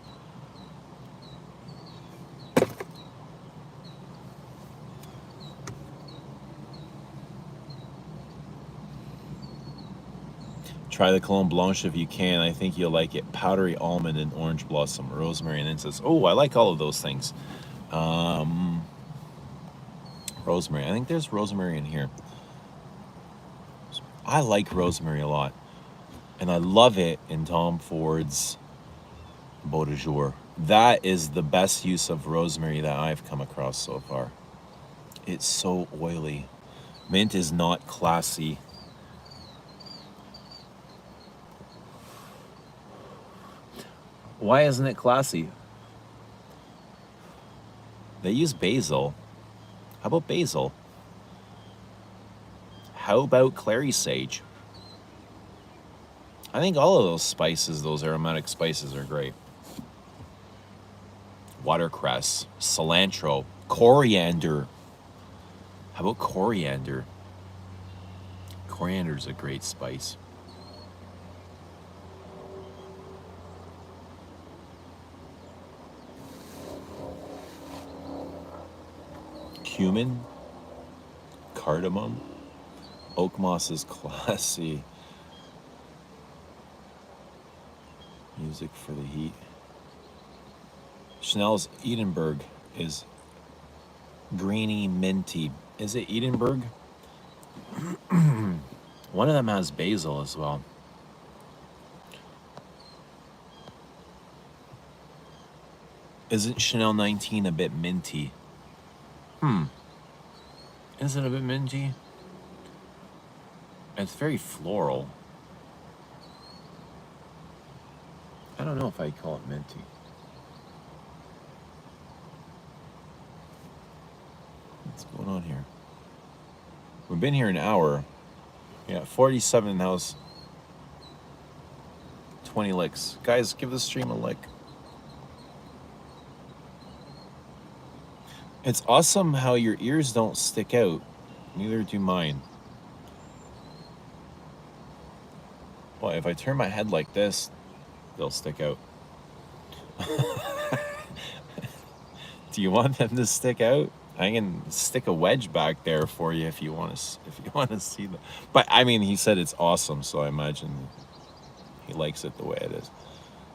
Try the Cologne Blanche if you can. I think you'll like it. Powdery almond and orange blossom, rosemary and incense. Oh, I like all of those things. Rosemary. I think there's rosemary in here. I like rosemary a lot. And I love it in Tom Ford's Beau de Jour. That is the best use of rosemary that I've come across so far. It's so oily. Mint is not classy. Why isn't it classy? They use basil. How about basil? How about clary sage? I think all of those spices, those aromatic spices, are great. Watercress, cilantro, coriander. How about coriander? Coriander is a great spice. Cumin, cardamom, oak moss is classy. Music for the heat. Chanel's Edinburgh is greeny minty. Is it Edinburgh? One of them has basil as well. Isn't Chanel 19 a bit minty? Is it a bit minty? It's very floral. I don't know if I'd call it minty. What's going on here? We've been here an hour. Yeah, 47 house. 20 licks. Guys, give the stream a lick. It's awesome how your ears don't stick out. Neither do mine. Well, if I turn my head like this, they'll stick out. Do you want them to stick out? I can stick a wedge back there for you if you want to see them. But I mean, he said it's awesome, so I imagine he likes it the way it is.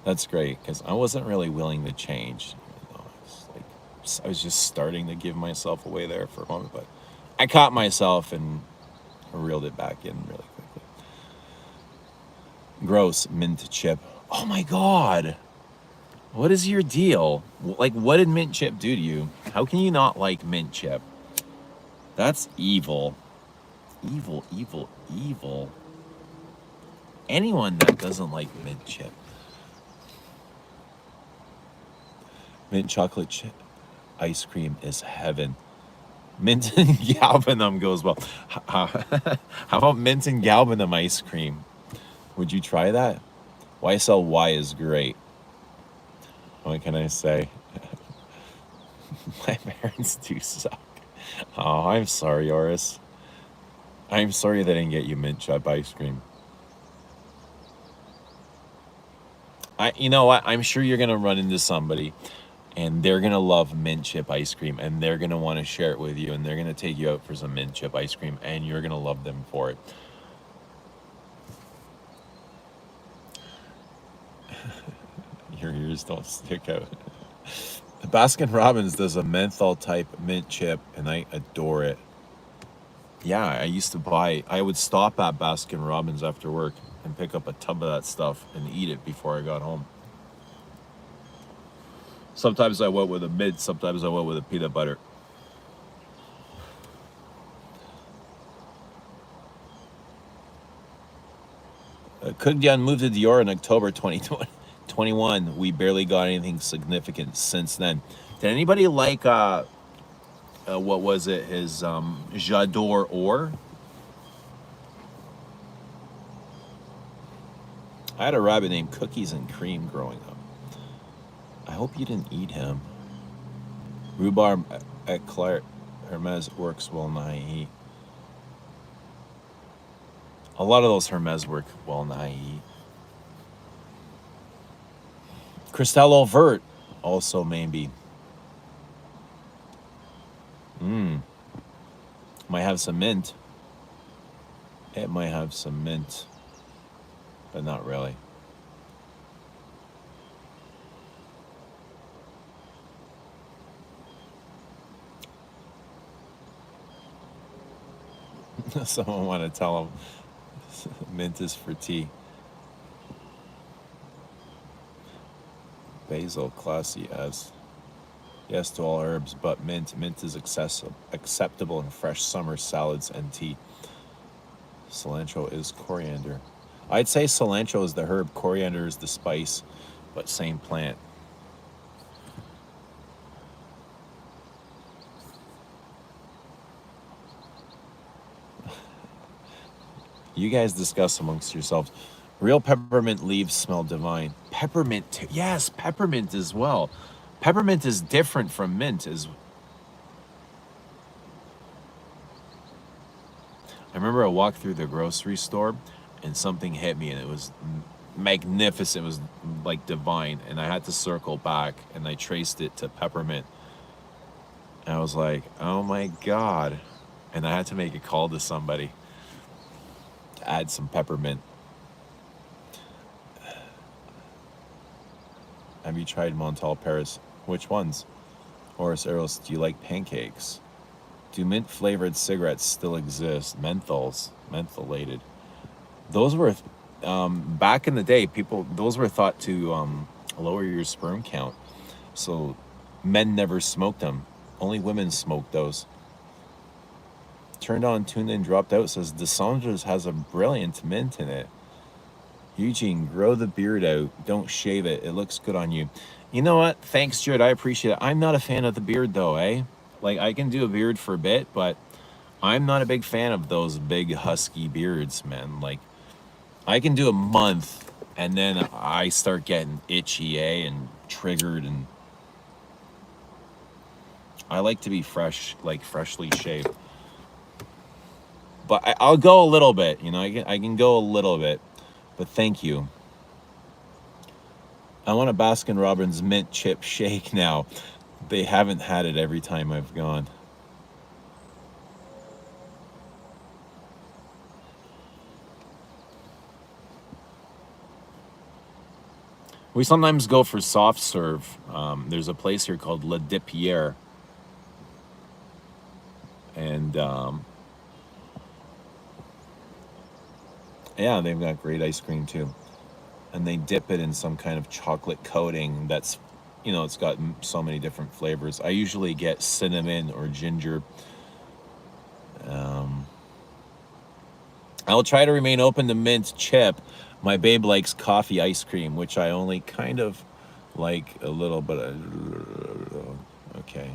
That's great, because I wasn't really willing to change. I was just starting to give myself away there for a moment, but I caught myself and reeled it back in really quickly. Gross mint chip. Oh my God. What is your deal? Like, what did mint chip do to you? How can you not like mint chip? That's evil. Evil, evil, evil. Anyone that doesn't like mint chip. Mint chocolate chip ice cream is heaven. Mint and galbanum goes well. How about mint and galbanum ice cream? Would you try that? YSLY is great. What can I say? My parents do suck. Oh, I'm sorry, Oris. I'm sorry they didn't get you mint chip ice cream. You know what? I'm sure you're gonna run into somebody and they're gonna love mint chip ice cream and they're gonna want to share it with you and they're gonna take you out for some mint chip ice cream and you're gonna love them for it. Your ears don't stick out. Baskin Robbins does a menthol type mint chip and I adore it. Yeah, I would stop at Baskin Robbins after work and pick up a tub of that stuff and eat it before I got home. Sometimes I went with a mint, sometimes I went with a peanut butter. Kugyan moved to Dior in October 2021. We barely got anything significant since then. Did anybody like, what was it, his J'adore Or? I had a rabbit named Cookies and Cream growing up. I hope you didn't eat him. Rhubarb eclair Hermes works well in the high heat. A lot of those Hermes work well in the high heat. Cristello Vert also maybe. Might have some mint. It might have some mint, but not really. Someone want to tell them mint is for tea. Basil, classy as. Yes to all herbs, but mint. Mint is acceptable in fresh summer salads and tea. Cilantro is coriander. I'd say cilantro is the herb, coriander is the spice, but same plant. You guys discuss amongst yourselves. Real peppermint leaves smell divine. Peppermint, too. Yes, peppermint as well. Peppermint is different from mint. I remember I walked through the grocery store and something hit me and it was magnificent. It was like divine. And I had to circle back and I traced it to peppermint. And I was like, oh my God. And I had to make a call to somebody to add some peppermint. Have you tried Montal Paris? Which ones? Horace Eros, do you like pancakes? Do mint flavored cigarettes still exist? Mentholated. Those were, back in the day, those were thought to lower your sperm count. So men never smoked them. Only women smoked those. Turned on, tuned in, dropped out, says Descendres has a brilliant mint in it. Eugene, grow the beard out. Don't shave it. It looks good on you. You know what? Thanks, Jared. I appreciate it. I'm not a fan of the beard, though, eh? Like, I can do a beard for a bit, but I'm not a big fan of those big, husky beards, man. Like, I can do a month, and then I start getting itchy, and triggered, and I like to be fresh, like, freshly shaved. But I'll go a little bit, you know? I can go a little bit. But thank you. I want a Baskin Robbins mint chip shake now. They haven't had it every time I've gone. We sometimes go for soft serve. There's a place here called La Dipiere. And yeah, they've got great ice cream too. And they dip it in some kind of chocolate coating that's, you know, it's got so many different flavors. I usually get cinnamon or ginger. I'll try to remain open to mint chip. My babe likes coffee ice cream, which I only kind of like a little bit. Okay.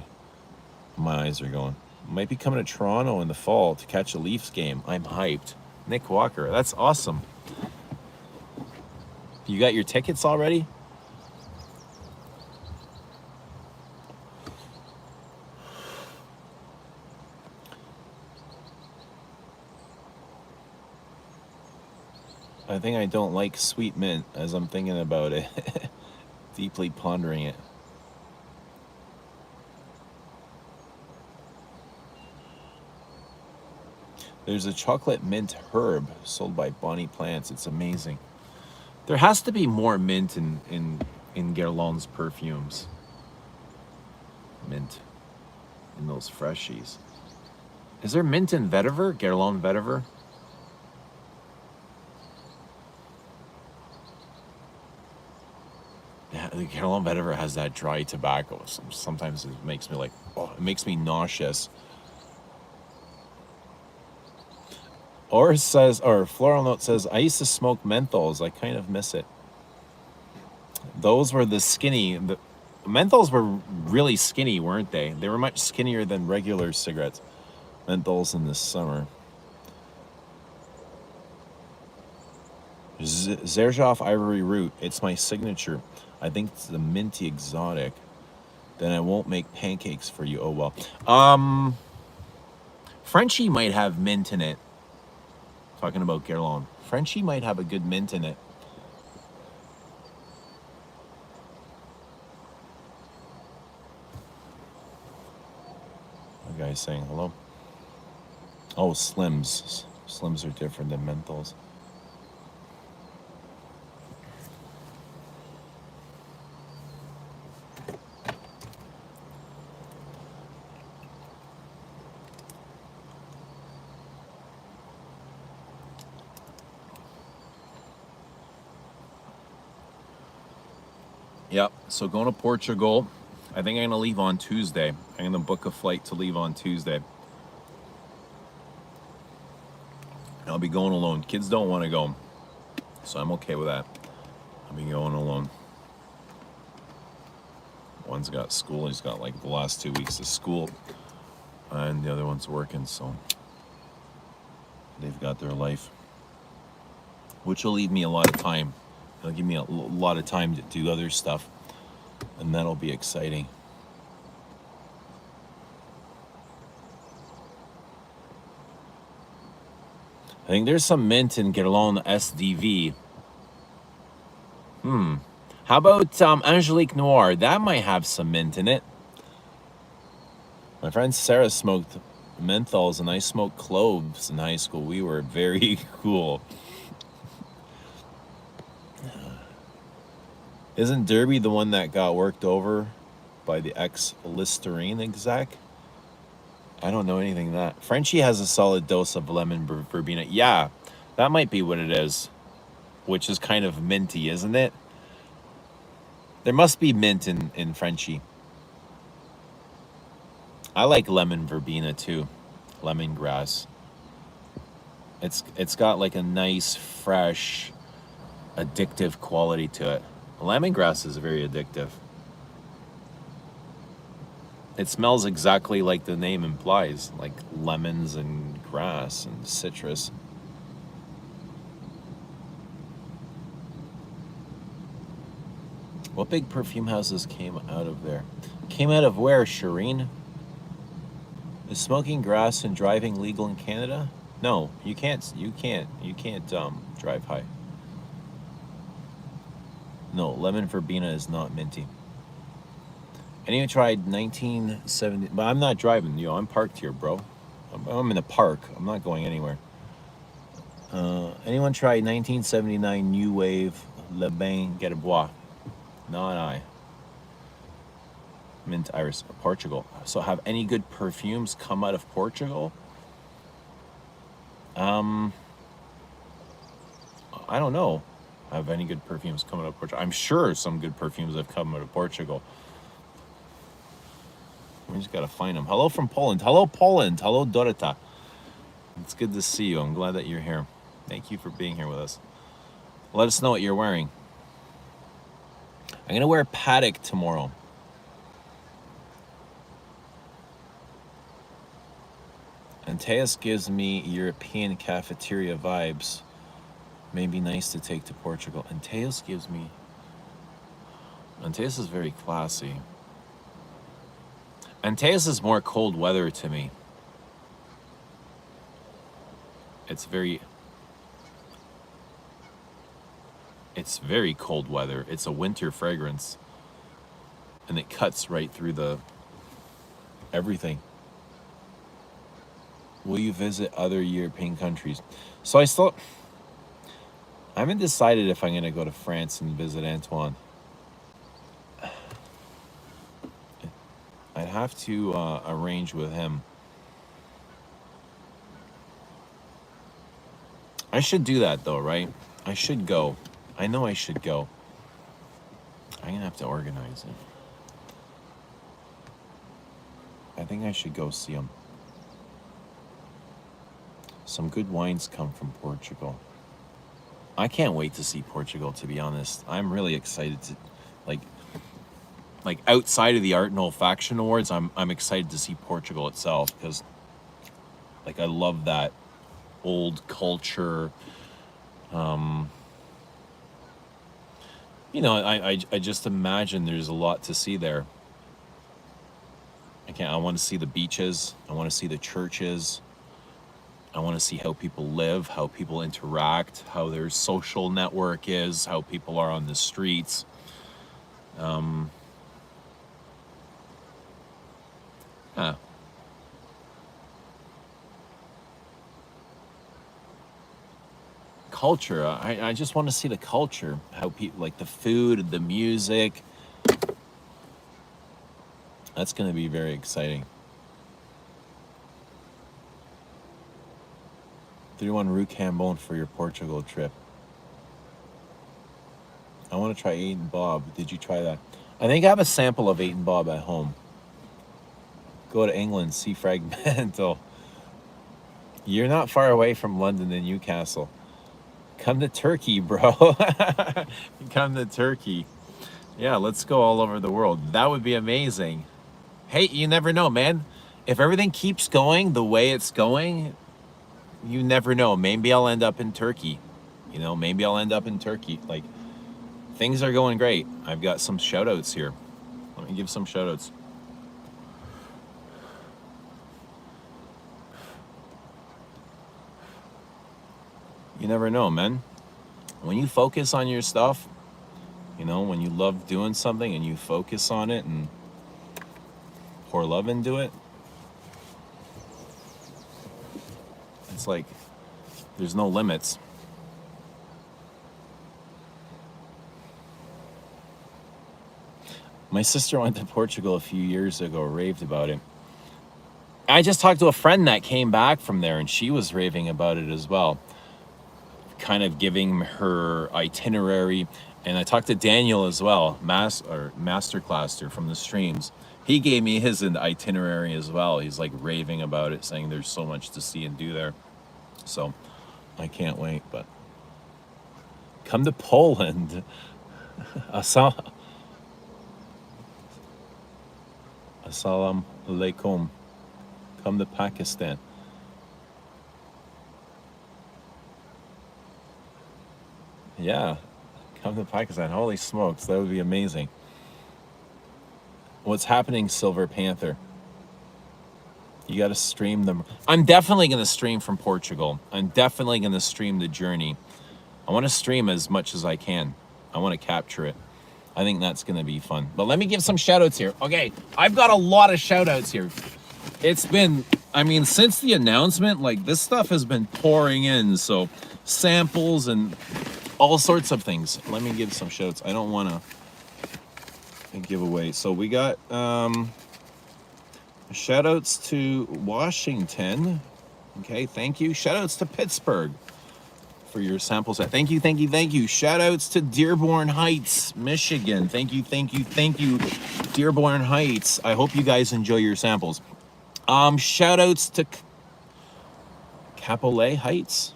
My eyes are going. Might be coming to Toronto in the fall to catch a Leafs game. I'm hyped. Nick Walker, that's awesome. You got your tickets already? I think I don't like sweet mint as I'm thinking about it. Deeply pondering it. There's a chocolate mint herb sold by Bonnie Plants. It's amazing. There has to be more mint in Guerlain's perfumes. Mint in those freshies. Is there mint in vetiver? Guerlain vetiver? Yeah, the Guerlain vetiver has that dry tobacco. Sometimes it makes me like, oh, it makes me nauseous. Or Floral Note says, I used to smoke menthols. I kind of miss it. Those were the menthols were really skinny, weren't they? They were much skinnier than regular cigarettes. Menthols in the summer. Zerzhoff Ivory Root. It's my signature. I think it's the minty exotic. Then I won't make pancakes for you. Oh well. Frenchie might have mint in it. Talking about Caron. Frenchie might have a good mint in it. The guy's saying hello. Oh, Slims. Slims are different than menthols. Yep, so going to Portugal. I think I'm going to leave on Tuesday. I'm going to book a flight to leave on Tuesday. I'll be going alone. Kids don't want to go, so I'm okay with that. I'll be going alone. One's got school. He's got like the last 2 weeks of school, and the other one's working, so they've got their life, which will leave me a lot of time. It'll give me a lot of time to do other stuff, and that'll be exciting. I think there's some mint in Caron SDV. How about Angelique Noir? That might have some mint in it. My friend Sarah smoked menthols, and I smoked cloves in high school. We were very cool. Isn't Derby the one that got worked over by the ex-Listerine exec? I don't know anything of that. Frenchie has a solid dose of lemon verbena. Yeah, that might be what it is, which is kind of minty, isn't it? There must be mint in Frenchie. I like lemon verbena too, lemongrass. It's got like a nice, fresh, addictive quality to it. Lemongrass is very addictive. It smells exactly like the name implies, like lemons and grass and citrus. What big perfume houses came out of there? Came out of where, Shireen? Is smoking grass and driving legal in Canada? No, you can't drive high. No, lemon verbena is not minty. Anyone tried 1970? But I'm not driving. I'm parked here, bro. I'm in a park. I'm not going anywhere. Anyone tried 1979 New Wave Le Bain Gerbois? Not I. Mint Iris, Portugal. So have any good perfumes come out of Portugal? I don't know. Have any good perfumes come out of Portugal? I'm sure some good perfumes have come out of Portugal. We just gotta find them. Hello from Poland. Hello, Poland. Hello, Dorota. It's good to see you. I'm glad that you're here. Thank you for being here with us. Let us know what you're wearing. I'm gonna wear Paddock tomorrow. Antaeus gives me European cafeteria vibes. Maybe nice to take to Portugal. Antaeus gives me... Antaeus is very classy. Antaeus is more cold weather to me. It's very cold weather. It's a winter fragrance. And it cuts right through the everything. Will you visit other European countries? So I haven't decided if I'm going to go to France and visit Antoine. I'd have to arrange with him. I should do that though, right? I should go. I know I should go. I'm going to have to organize it. I think I should go see him. Some good wines come from Portugal. I can't wait to see Portugal, to be honest. I'm really excited to, like outside of the Art and Olfaction Awards, I'm excited to see Portugal itself, because like I love that old culture, You know, I just imagine there's a lot to see there. I want to see the beaches. I want to see the churches. I want to see how people live, how people interact, how their social network is, how people are on the streets. Huh. Culture. I just want to see the culture, how people like the food, the music. That's going to be very exciting. 31 Rue Cambon for your Portugal trip. I want to try 8 and Bob. Did you try that? I think I have a sample of 8 and Bob at home. Go to England, see Fragmental. You're not far away from London and Newcastle. Come to Turkey, bro. Come to Turkey. Yeah, let's go all over the world. That would be amazing. Hey, you never know, man. If everything keeps going the way it's going, you never know. Maybe I'll end up in Turkey. You know, maybe I'll end up in Turkey. Like, things are going great. I've got some shout outs here. Let me give some shout outs. You never know, man. When you focus on your stuff, you know, when you love doing something and you focus on it and pour love into it, it's like there's no limits. My sister went to Portugal a few years ago, raved about it. I just talked to a friend that came back from there and she was raving about it as well, kind of giving her itinerary. And I talked to Daniel as well, masterclasser from the streams. He gave me his itinerary as well. He's like raving about it, saying there's so much to see and do there. So I can't wait, but come to Poland. Assalam alaikum. Come to Pakistan. Yeah, come to Pakistan. Holy smokes, that would be amazing. What's happening, Silver Panther? You got to stream them. I'm definitely going to stream from Portugal. I'm definitely going to stream the journey. I want to stream as much as I can. I want to capture it. I think that's going to be fun. But let me give some shout outs here. Okay, I've got a lot of shout outs here. It's been, I mean, since the announcement, like this stuff has been pouring in. So samples and all sorts of things. Let me give some shout outs. I don't want to give away. So we got shout outs to Washington. Okay, thank you. Shout outs to Pittsburgh for your sample set. Thank you, thank you, thank you. Shout outs to Dearborn Heights, Michigan. Thank you, thank you, thank you, Dearborn Heights. I hope you guys enjoy your samples. Shout outs to Capolay Heights.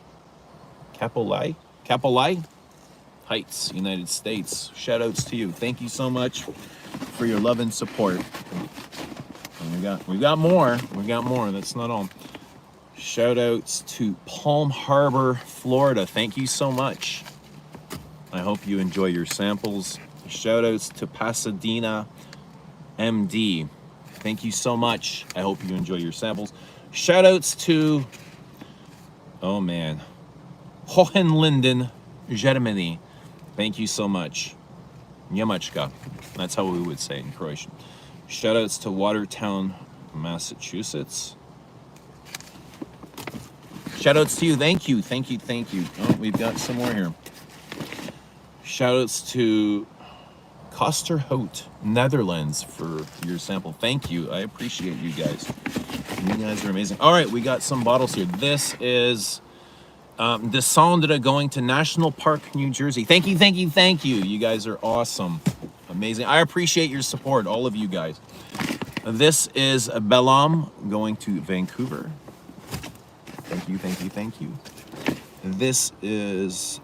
Capolay Heights, United States. Shout outs to you. Thank you so much for your love and support. And we got more. We got more. That's not all. Shout outs to Palm Harbor, Florida. Thank you so much. I hope you enjoy your samples. Shout outs to Pasadena, MD. Thank you so much. I hope you enjoy your samples. Shout outs to, oh man, Hohenlinden, Germany. Thank you so much. Njemačka. That's how we would say it in Croatian. Shout outs to Watertown, Massachusetts. Shout outs to you. Thank you. Thank you. Thank you. Oh, we've got some more here. Shout outs to Kosterhout, Netherlands for your sample. Thank you. I appreciate you guys. You guys are amazing. All right, we got some bottles here. This is Descendre going to National Park, New Jersey. Thank you, thank you, thank you. You guys are awesome. Amazing. I appreciate your support, all of you guys. This is Bellam going to Vancouver. Thank you, thank you, thank you. This is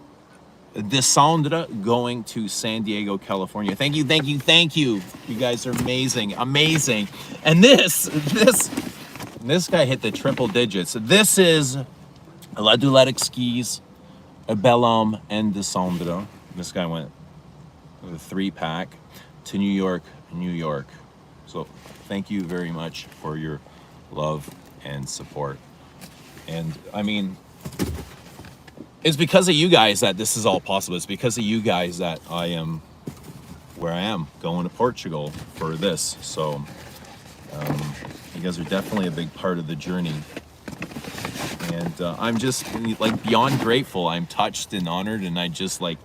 Descendre going to San Diego, California. Thank you, thank you, thank you. You guys are amazing, amazing. And this guy hit the triple digits. This is La Doulette Skis, Bellam, and Descendre. This guy went the 3-pack to New York, New York. So thank you very much for your love and support. And I mean, it's because of you guys that this is all possible. It's because of you guys that I am where I am, going to Portugal for this. So you guys are definitely a big part of the journey. And I'm just like beyond grateful. I'm touched and honored, and I just like,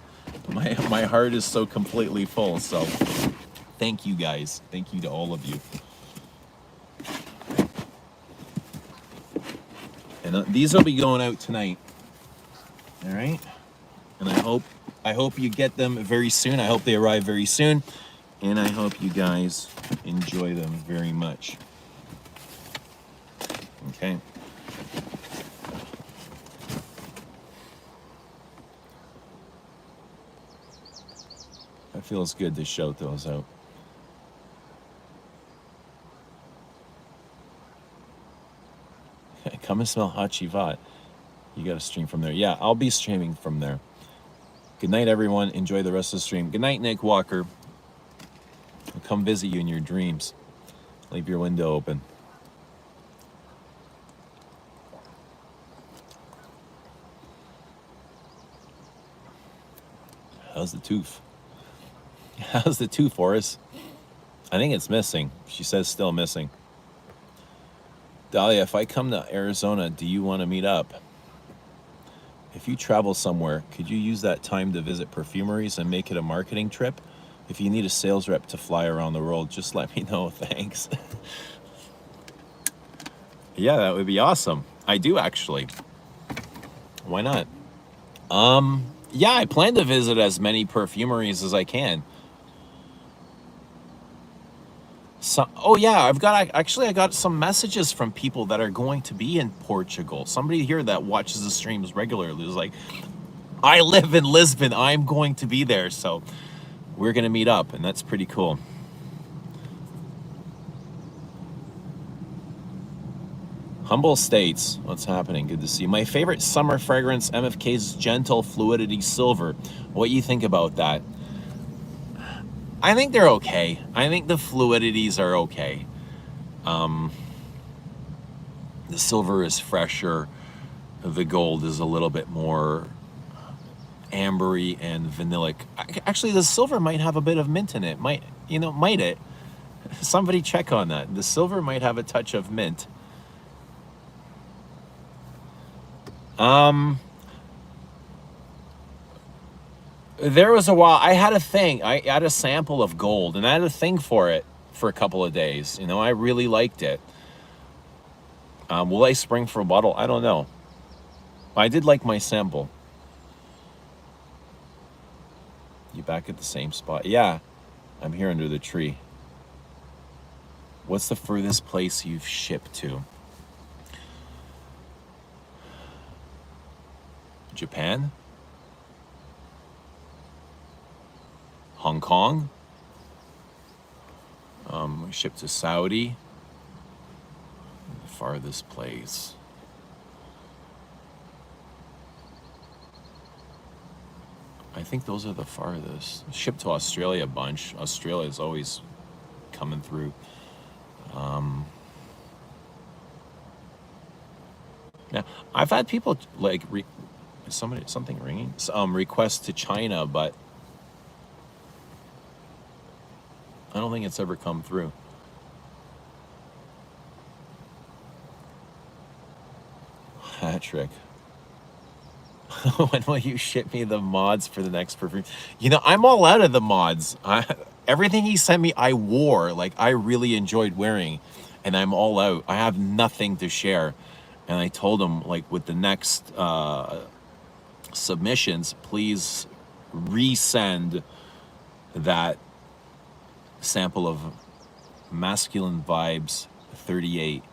my heart is so completely full. So thank you guys. Thank you to all of you. And these will be going out tonight. All right. And I hope you get them very soon. I hope they arrive very soon. And I hope you guys enjoy them very much. Okay. It feels good to shout those out. Come and smell Hachivat. You got to stream from there. Yeah, I'll be streaming from there. Good night, everyone. Enjoy the rest of the stream. Good night, Nick Walker. I'll come visit you in your dreams. Leave your window open. How's the tooth? How's the tooth, Forrest? I think it's missing. She says still missing. Dahlia, if I come to Arizona, do you want to meet up? If you travel somewhere, could you use that time to visit perfumeries and make it a marketing trip? If you need a sales rep to fly around the world, just let me know. Thanks. Yeah, that would be awesome. I do, actually. Why not? Yeah, I plan to visit as many perfumeries as I can. So, oh yeah, I got some messages from people that are going to be in Portugal. Somebody here that watches the streams regularly was like, I live in Lisbon, I'm going to be there, so we're gonna meet up, and that's pretty cool. Humble states, what's happening? Good to see you. My favorite summer fragrance, MFK's Gentle Fluidity Silver. What you think about that? I think they're okay. I think the fluidities are okay. The silver is fresher. The gold is a little bit more ambery and vanillic. Actually, the silver might have a bit of mint in it. Might it? Somebody check on that. The silver might have a touch of mint. There was a while I had a thing. I had a sample of gold, and I had a thing for it for a couple of days. I really liked it. Will I spring for a bottle? I don't know. I did like my sample. You back at the same spot? Yeah, I'm here under the tree. What's the furthest place you've shipped to? Japan? Hong Kong? We shipped to Saudi. The farthest place. I think those are the farthest. Shipped to Australia a bunch. Australia's always coming through. Yeah, I've had people like something ringing. Request to China, but I don't think it's ever come through. Patrick. When will you ship me the mods for the next perfume? I'm all out of the mods. Everything he sent me, I wore. Like, I really enjoyed wearing, and I'm all out. I have nothing to share. And I told him, like, with the next submissions, please resend that sample of Masculine Vibes 38.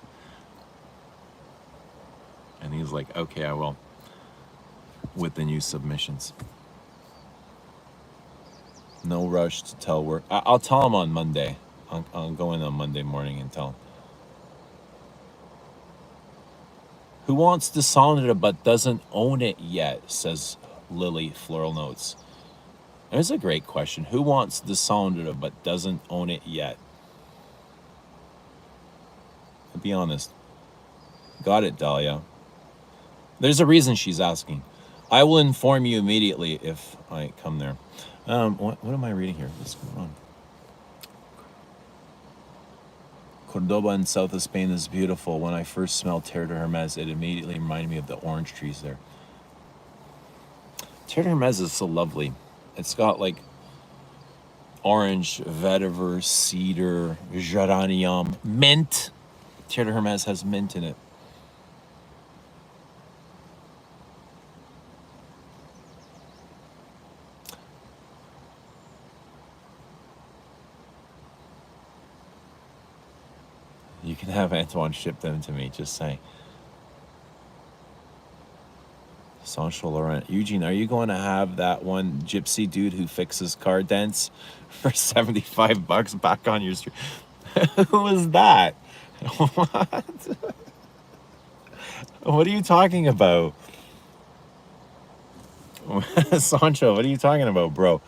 And he's like, okay, I will. With the new submissions. No rush to tell work. I'll tell him on Monday. I'll go in on Monday morning and tell him. Who wants Dishonored but doesn't own it yet, says Lily Floral Notes. There's a great question. Who wants Descendra but doesn't own it yet? To be honest. Got it, Dahlia. There's a reason she's asking. I will inform you immediately if I come there. What am I reading here? What's going on? Cordoba in south of Spain is beautiful. When I first smelled Terre de Hermes, it immediately reminded me of the orange trees there. Terre de Hermes is so lovely. It's got like orange, vetiver, cedar, geranium, mint. Terre de Hermes has mint in it. You can have Antoine ship them to me, just saying. Sancho Laurent. Eugene, are you going to have that one gypsy dude who fixes car dents for $75 back on your street? Who was that? What? What are you talking about? Sancho, what are you talking about, bro?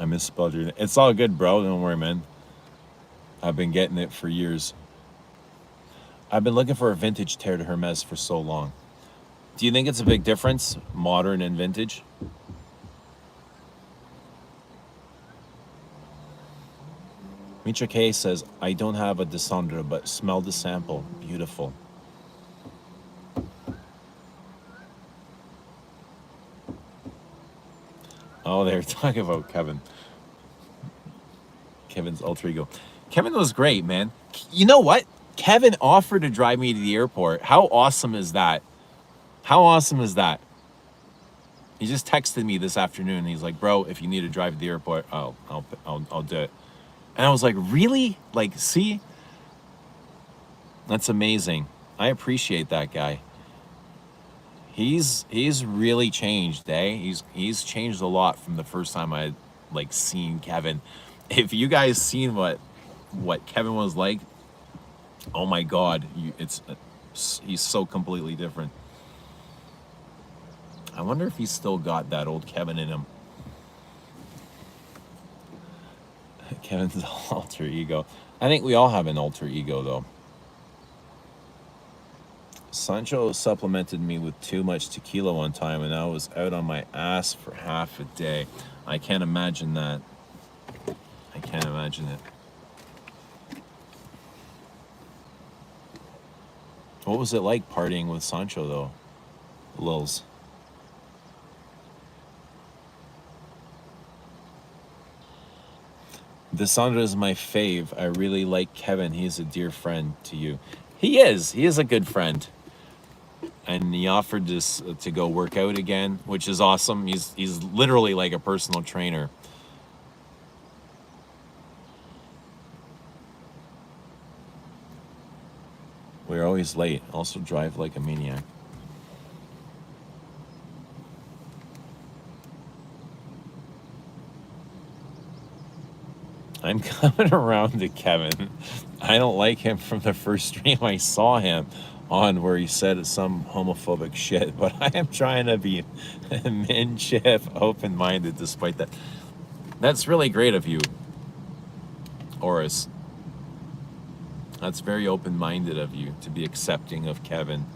I misspelled your name. It's all good, bro. Don't worry, man. I've been getting it for years. I've been looking for a vintage Terre de Hermes for so long. Do you think it's a big difference, modern and vintage? Mitra K says, I don't have a Descendra, but smell the sample. Beautiful. Oh, they're talking about Kevin. Kevin's alter ego. Kevin was great, man. You know what? Kevin offered to drive me to the airport. How awesome is that? How awesome is that? He just texted me this afternoon. He's like, bro, if you need to drive to the airport, I'll do it. And I was like, really? Like, see? That's amazing. I appreciate that guy. He's really changed, eh? He's changed a lot from the first time I like seen Kevin. If you guys seen what Kevin was like, oh my God, he's so completely different. I wonder if he's still got that old Kevin in him. Kevin's alter ego. I think we all have an alter ego, though. Sancho supplemented me with too much tequila one time, and I was out on my ass for half a day. I can't imagine that. I can't imagine it. What was it like partying with Sancho, though? Lils. Descendra is my fave. I really like Kevin. He's a dear friend to you. He is. He is a good friend. And he offered this to go work out again, which is awesome. He's literally like a personal trainer. We're always late. Also drive like a maniac. I'm coming around to Kevin. I don't like him from the first stream I saw him on where he said some homophobic shit, but I am trying to be min-chip, open-minded despite that. That's really great of you, Oris. That's very open-minded of you to be accepting of Kevin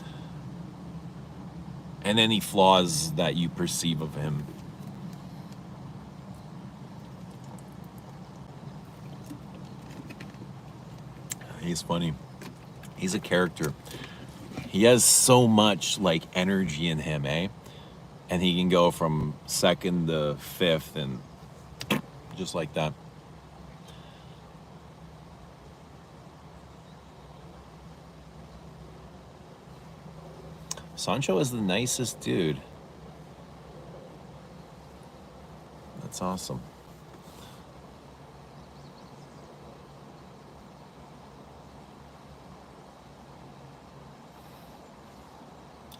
and any flaws that you perceive of him. He's funny. He's a character. He has so much like energy in him, eh? And he can go from second to fifth and just like that. Sancho is the nicest dude. That's awesome.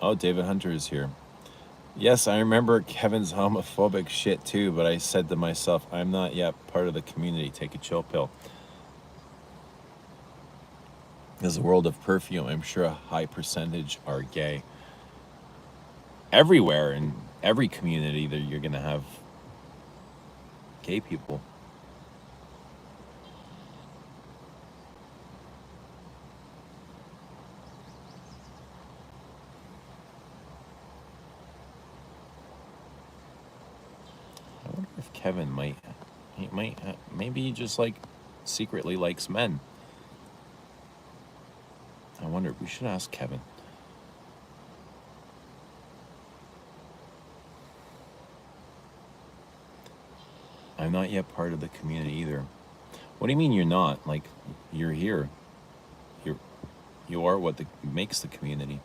Oh, David Hunter is here. Yes, I remember Kevin's homophobic shit too, but I said to myself, I'm not yet part of the community. Take a chill pill. There's a world of perfume. I'm sure a high percentage are gay. Everywhere in every community that you're gonna have gay people. I wonder if Kevin might, he might, maybe he just like secretly likes men. I wonder, we should ask Kevin. I'm not yet part of the community either. What do you mean you're not? Like, you're here. You're, you are what makes the community.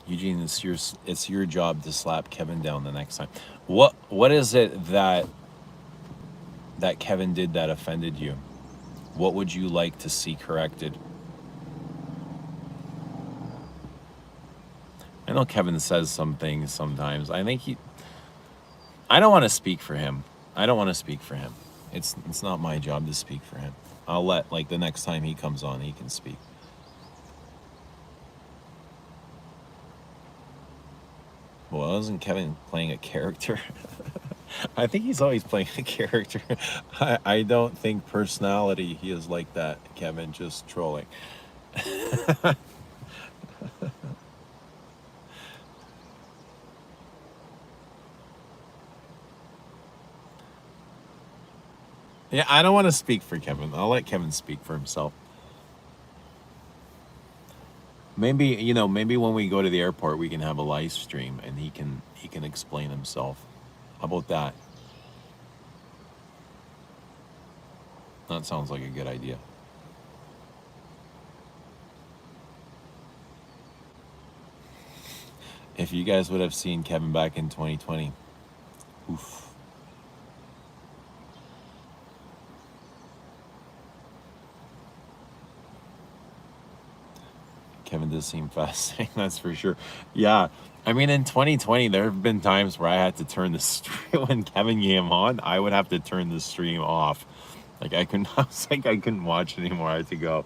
Eugene, it's your job to slap Kevin down the next time. What is it that Kevin did that offended you? What would you like to see corrected? I know Kevin says some things sometimes. I don't want to speak for him. I don't want to speak for him. It's not my job to speak for him. I'll let, like, the next time he comes on, he can speak. Well, isn't Kevin playing a character? I think he's always playing a character. I don't think personality he is like that, Kevin, just trolling. Yeah, I don't want to speak for Kevin. I'll let Kevin speak for himself. Maybe, maybe when we go to the airport, we can have a live stream and he can explain himself. How about that? That sounds like a good idea. If you guys would have seen Kevin back in 2020, oof. Kevin does seem fascinating, that's for sure. Yeah, I mean, in 2020, there have been times where I had to turn the stream when Kevin came on. I would have to turn the stream off. Like I couldn't. I was like, I couldn't watch it anymore. I had to go.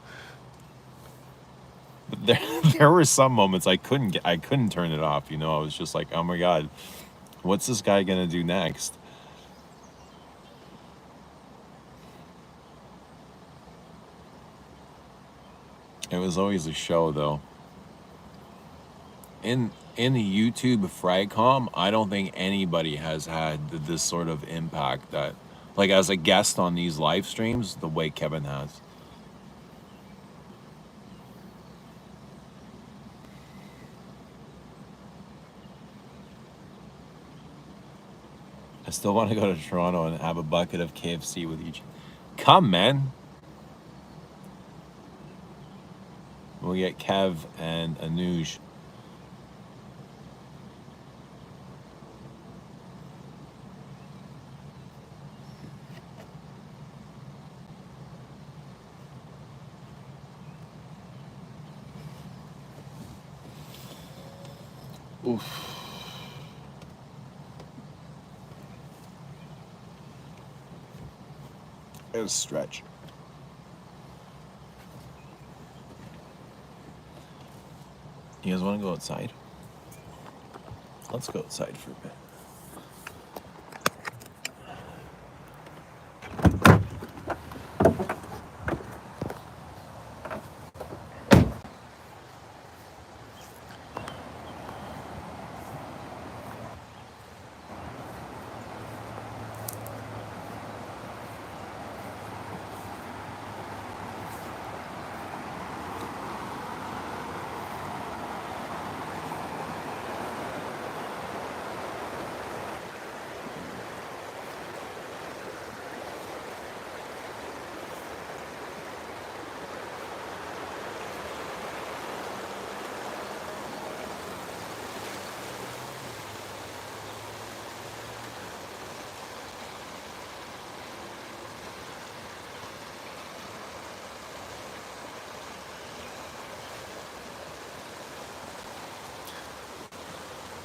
But there were some moments I couldn't turn it off. I was just like, oh my god, what's this guy gonna do next? It was always a show, though. In the YouTube Fragcom, I don't think anybody has had this sort of impact that, like, as a guest on these live streams, the way Kevin has. I still want to go to Toronto and have a bucket of KFC with each. Come, man. We'll get Kev and Anuj. Oof. It was a stretch. You guys want to go outside? Let's go outside for a bit.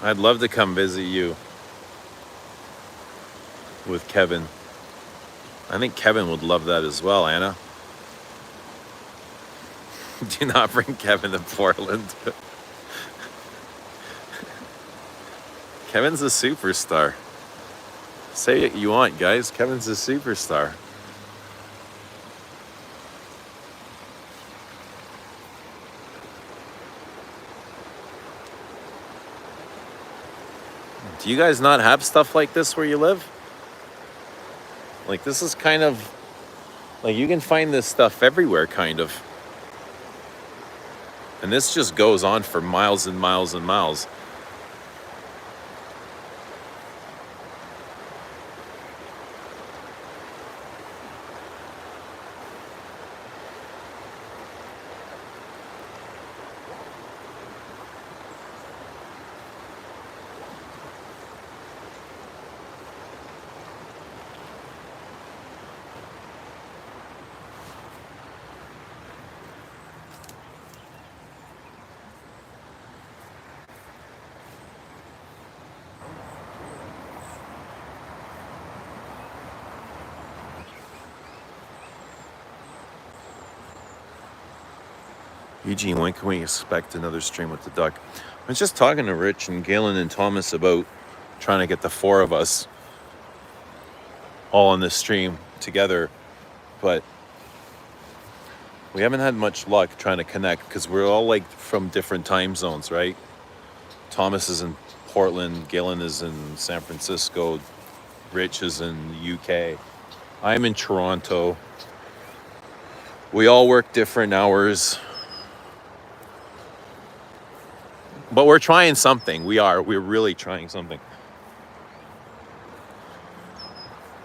I'd love to come visit you with Kevin. I think Kevin would love that as well, Anna. Do not bring Kevin to Portland. Kevin's a superstar. Say what you want, guys. Kevin's a superstar. Do you guys not have stuff like this where you live? Like, this is kind of, like, you can find this stuff everywhere, kind of. And this just goes on for miles and miles and miles. Eugene, when can we expect another stream with the duck? I was just talking to Rich and Galen and Thomas about trying to get the four of us all on this stream together, but we haven't had much luck trying to connect because we're all like from different time zones, right? Thomas is in Portland, Galen is in San Francisco, Rich is in the UK. I'm in Toronto. We all work different hours. But we're trying something. We're really trying something.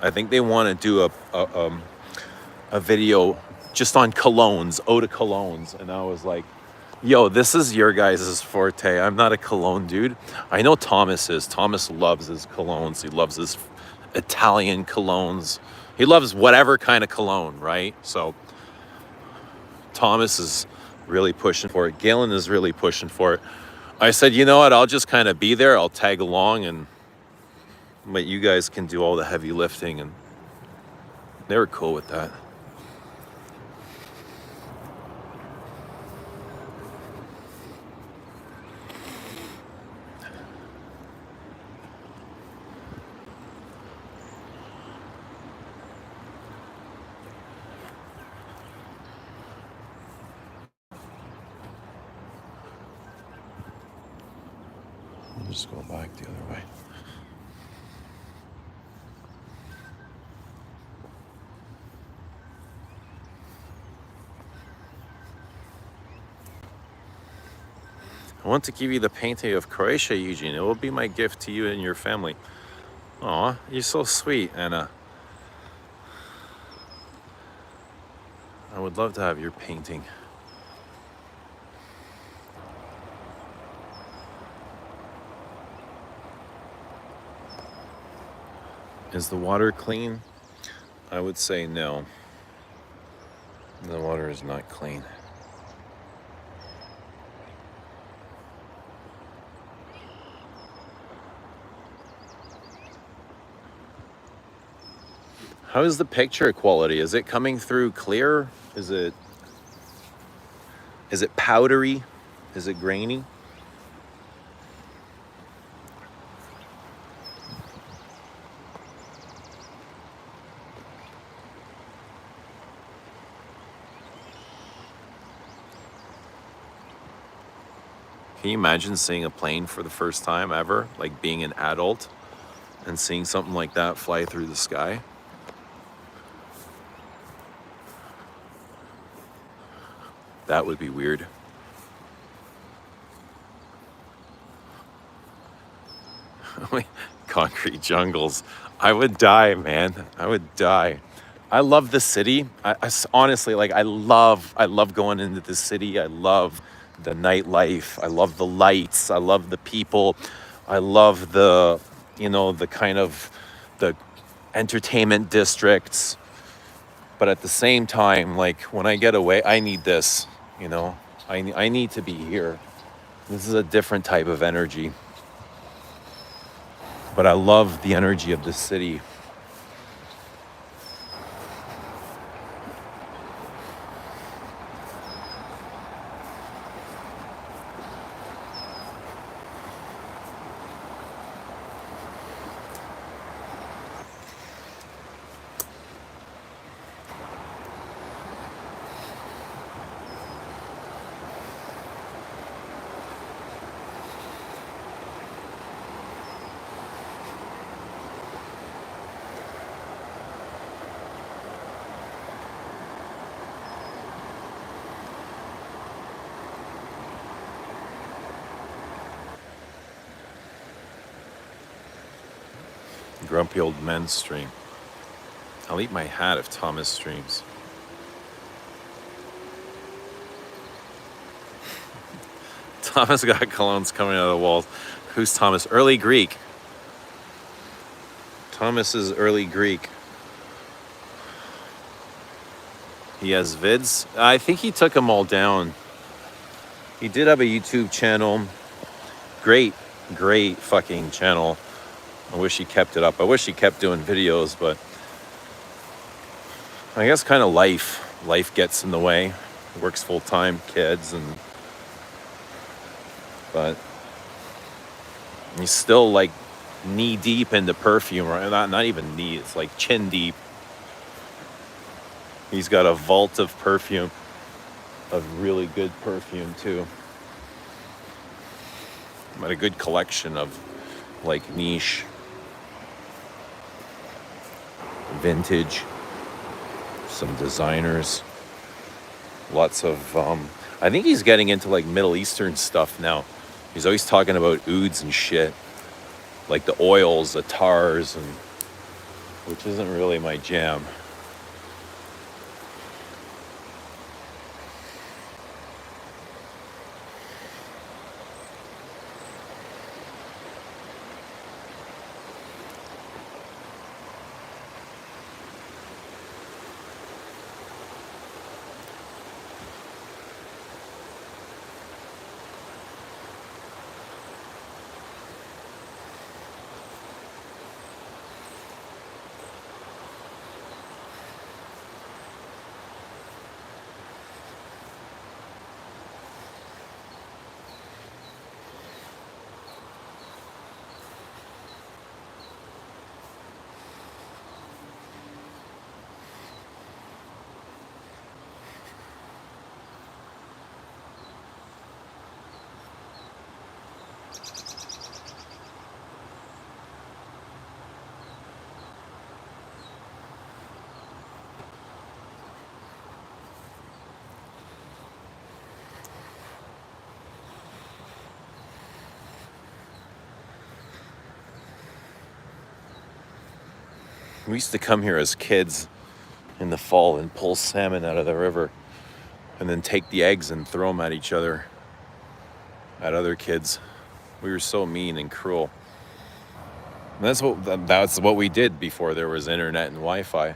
I think they want to do a video just on colognes, eau de colognes. And I was like, yo, this is your guys' forte. I'm not a cologne dude. I know Thomas is. Thomas loves his colognes. He loves his Italian colognes. He loves whatever kind of cologne, right? So Thomas is really pushing for it. Galen is really pushing for it. I said, you know what, I'll just kind of be there. I'll tag along, but you guys can do all the heavy lifting. And they were cool with that. I'll just go back the other way. I want to give you the painting of Croatia, Eugene. It will be my gift to you and your family. Aw, you're so sweet, Anna. I would love to have your painting. Is the water clean? I would say no. The water is not clean. How is the picture quality? Is it coming through clear? Is it powdery? Is it grainy? Can you imagine seeing a plane for the first time ever? Like being an adult and seeing something like that fly through the sky? That would be weird. Concrete jungles. I would die, man. I would die. I love the city. I honestly, like, I love going into the city. I love the nightlife. I love the lights. I love the people. I love the, the kind of the entertainment districts. But at the same time, like, when I get away, I need this, I need to be here. This is a different type of energy. But I love the energy of the city. Grumpy old men stream. I'll eat my hat if Thomas streams. Thomas got colognes coming out of the walls. Who's Thomas? Early Greek. Thomas is early Greek. He has vids. I think he took them all down. He did have a YouTube channel. Great fucking channel. I wish he kept it up. I wish he kept doing videos, but I guess kind of life gets in the way. He works full time, kids, but he's still like knee deep into perfume, right? Not even knee, it's like chin deep. He's got a vault of perfume, of really good perfume too. But a good collection of like niche, vintage, some designers, lots of I think he's getting into like Middle Eastern stuff now. He's always talking about ouds and shit, like the oils, the tars, and which isn't really my jam. We used to come here as kids in the fall and pull salmon out of the river and then take the eggs and throw them at each other, at other kids. We were so mean and cruel. And that's what we did before there was internet and Wi-Fi.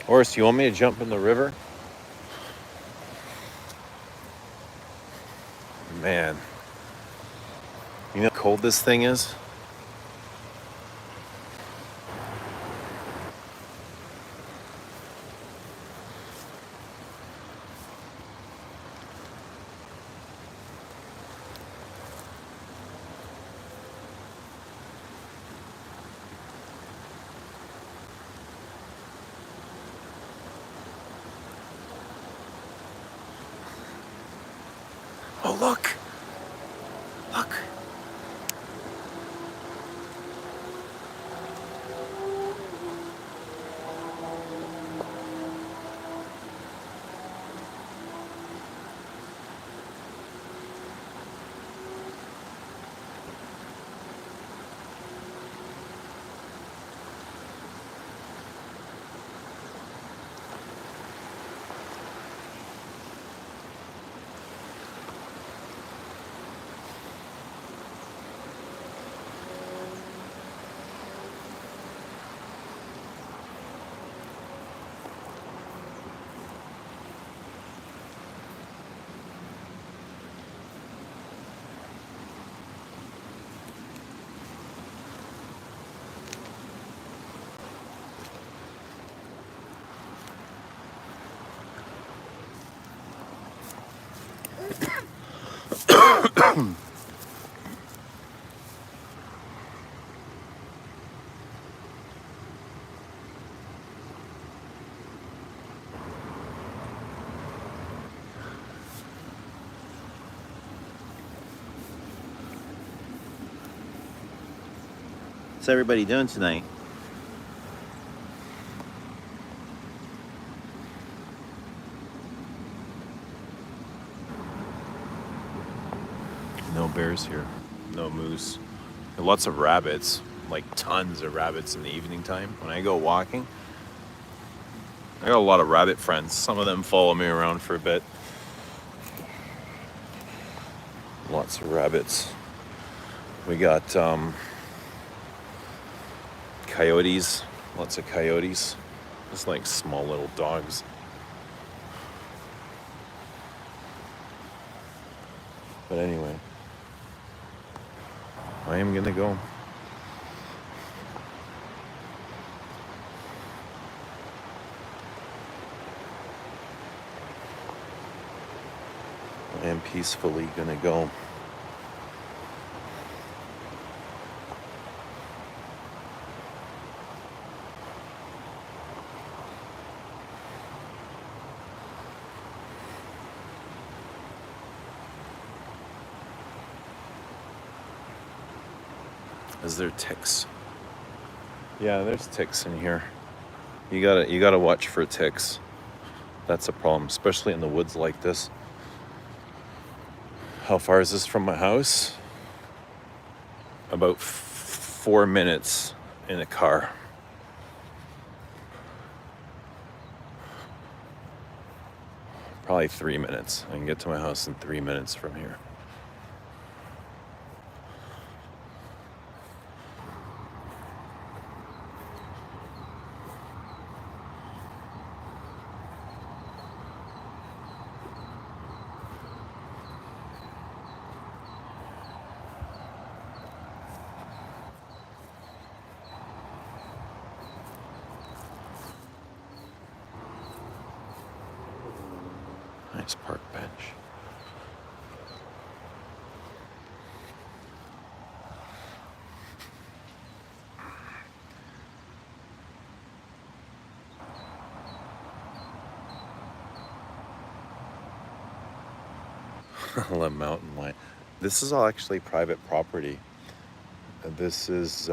Horace, you want me to jump in the river? Man, you know how cold this thing is? Oh, look! Look! What's everybody doing tonight? No bears here. No moose. Lots of rabbits. Like tons of rabbits in the evening time. When I go walking, I got a lot of rabbit friends. Some of them follow me around for a bit. Lots of rabbits. We got coyotes. Lots of coyotes. Just like small little dogs. But anyway, I am gonna go. I am peacefully gonna go. Is there ticks? Yeah, there's ticks in here. You gotta watch for ticks. That's a problem, especially in the woods like this. How far is this from my house? About 4 minutes in a car. Probably 3 minutes. I can get to my house in 3 minutes from here. Nice park bench. The mountain lion. This is all actually private property. This is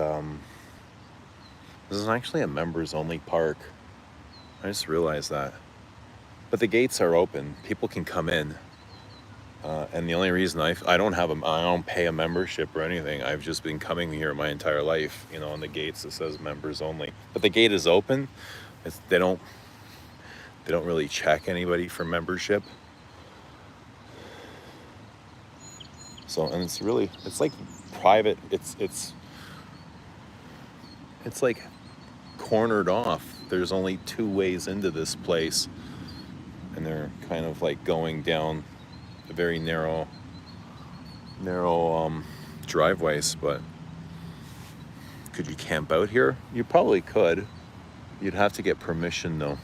actually a members only park. I just realized that. But the gates are open. People can come in. And the only reason I don't pay a membership or anything. I've just been coming here my entire life. You know, on the gates it says members only. But the gate is open. They don't really check anybody for membership. So, and it's like private. It's like cornered off. there's only 2 ways into this place, and they're kind of like going down a very narrow driveways. But could you camp out here? You probably could. You'd have to get permission though.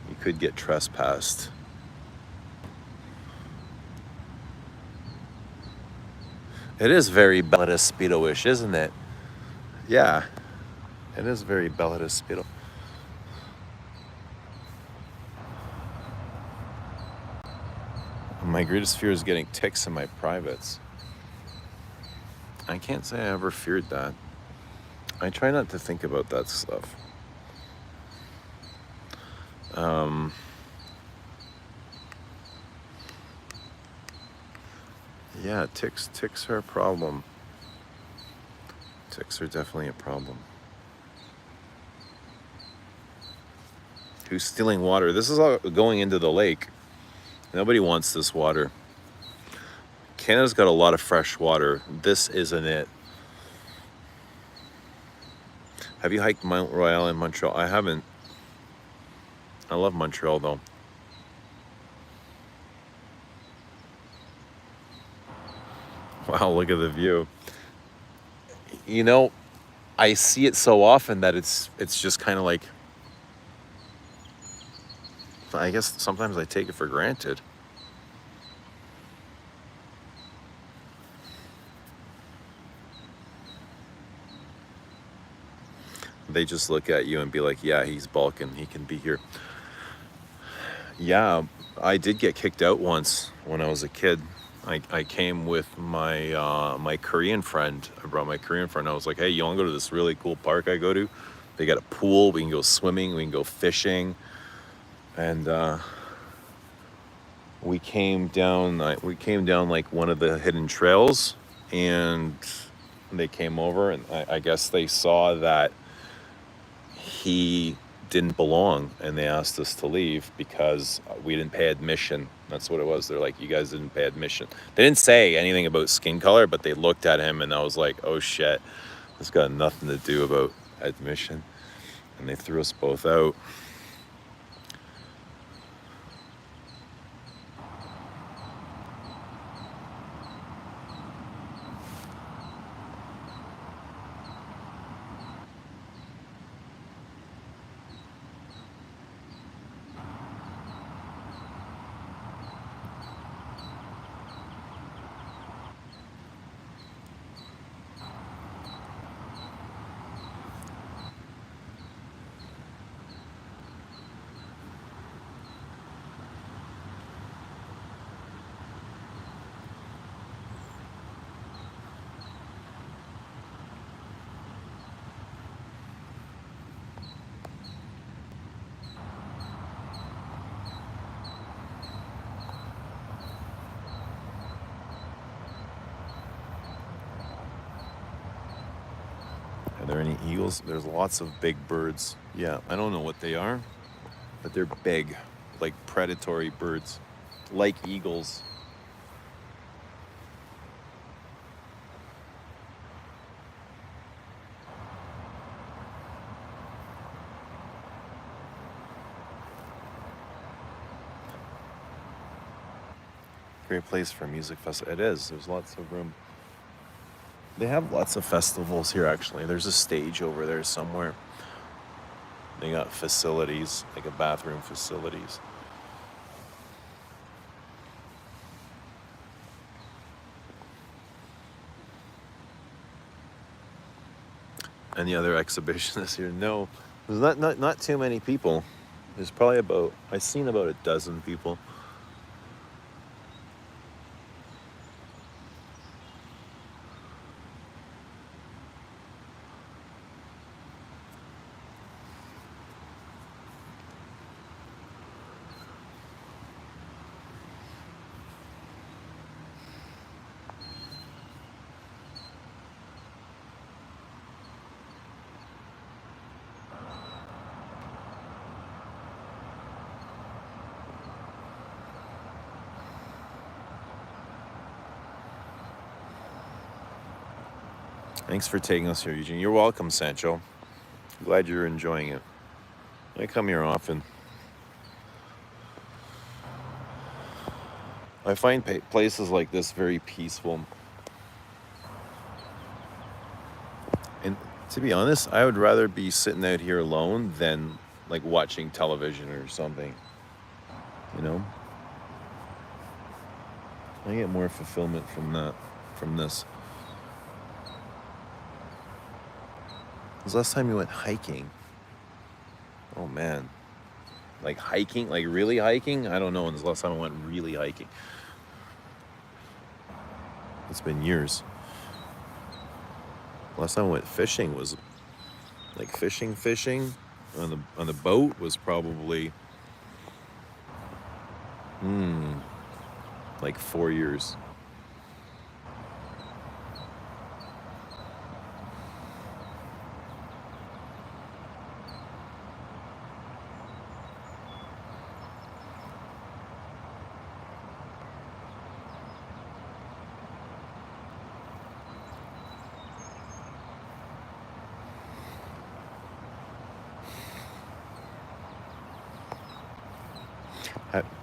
You could get trespassed. It is very Bella Speedo-ish, isn't it? Yeah, it is very Bella Speedo. My greatest fear is getting ticks in my privates. I can't say I ever feared that. I try not to think about that stuff. Yeah, ticks are a problem. Ticks are definitely a problem. Who's stealing water? This is all going into the lake. Nobody wants this water. Canada's got a lot of fresh water. This isn't it. Have you hiked Mount Royal in Montreal? I haven't. I love Montreal though. Wow, look at the view. You know, I see it so often that it's just kind of like, I guess sometimes I take it for granted. They just look at you and be like, yeah, he's Balkan, he can be here. Yeah, I did get kicked out once when I was a kid. I came with my my Korean friend. I brought my Korean friend. I was like, hey, you want to go to this really cool park I go to? They got a pool. We can go swimming. We can go fishing. And we came down like one of the hidden trails, and they came over, and I guess they saw that he didn't belong, and they asked us to leave because we didn't pay admission. That's what it was. They're like, you guys didn't pay admission. They didn't say anything about skin color, but they looked at him, and I was like, oh shit, this got nothing to do about admission. And they threw us both out. Are there any eagles? There's lots of big birds. Yeah, I don't know what they are, but they're big, like predatory birds, like eagles. Great place for a music festival. It is. There's lots of room. They have lots of festivals here, actually. There's a stage over there somewhere. They got facilities, like a bathroom facilities. Any other exhibitionists here? No, there's not too many people. There's probably I've seen about a dozen people. Thanks for taking us here, Eugene. You're welcome, Sancho. Glad you're enjoying it. I come here often. I find places like this very peaceful. And to be honest, I would rather be sitting out here alone than like watching television or something. You know? I get more fulfillment from that, from this. When was the last time you went hiking? Oh man. Like hiking, like really hiking? I don't know when's the last time I went really hiking. It's been years. Last time I went fishing was like fishing on the boat was probably like 4 years.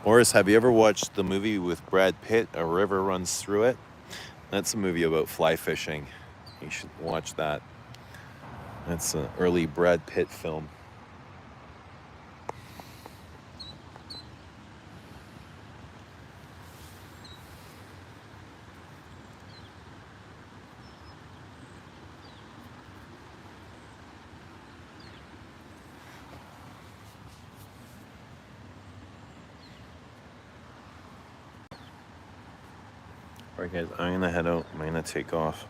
Boris, have you ever watched the movie with Brad Pitt, A River Runs Through It? That's a movie about fly fishing. You should watch that. That's an early Brad Pitt film. All right, guys, I'm gonna head out. I'm gonna take off.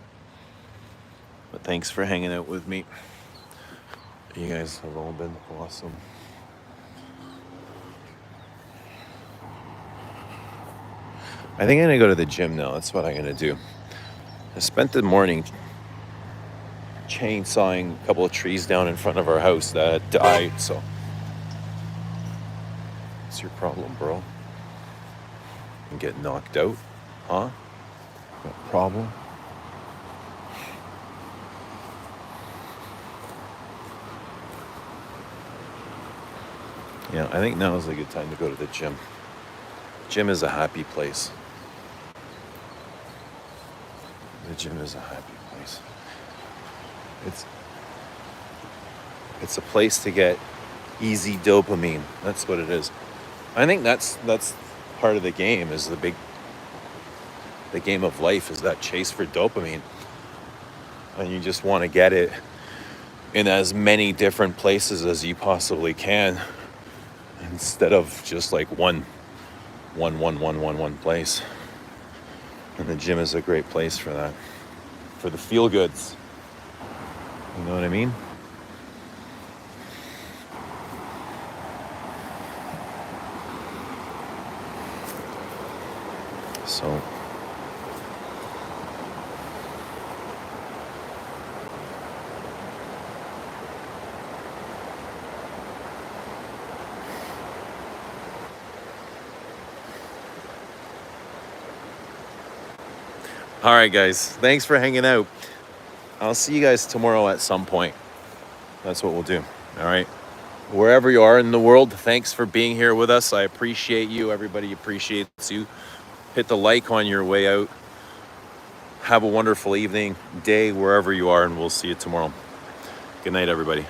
But thanks for hanging out with me. You guys have all been awesome. I think I'm gonna go to the gym now. That's what I'm gonna do. I spent the morning chainsawing a couple of trees down in front of our house that died, so. What's your problem, bro? You get knocked out? Huh? Got a problem? Yeah, I think now is a good time to go to the gym. Gym is a happy place. The gym is a happy place. It's a place to get easy dopamine. That's what it is. I think that's part of the game, is the game of life is that chase for dopamine. And you just want to get it in as many different places as you possibly can, instead of just like one place. And the gym is a great place for that, for the feel goods. You know what I mean? So all right, guys, thanks for hanging out. I'll see you guys tomorrow at some point. That's what we'll do. All right. Wherever you are in the world, thanks for being here with us. I appreciate you. Everybody appreciates you. Hit the like on your way out. Have a wonderful evening, day, wherever you are, and we'll see you tomorrow. Good night, everybody.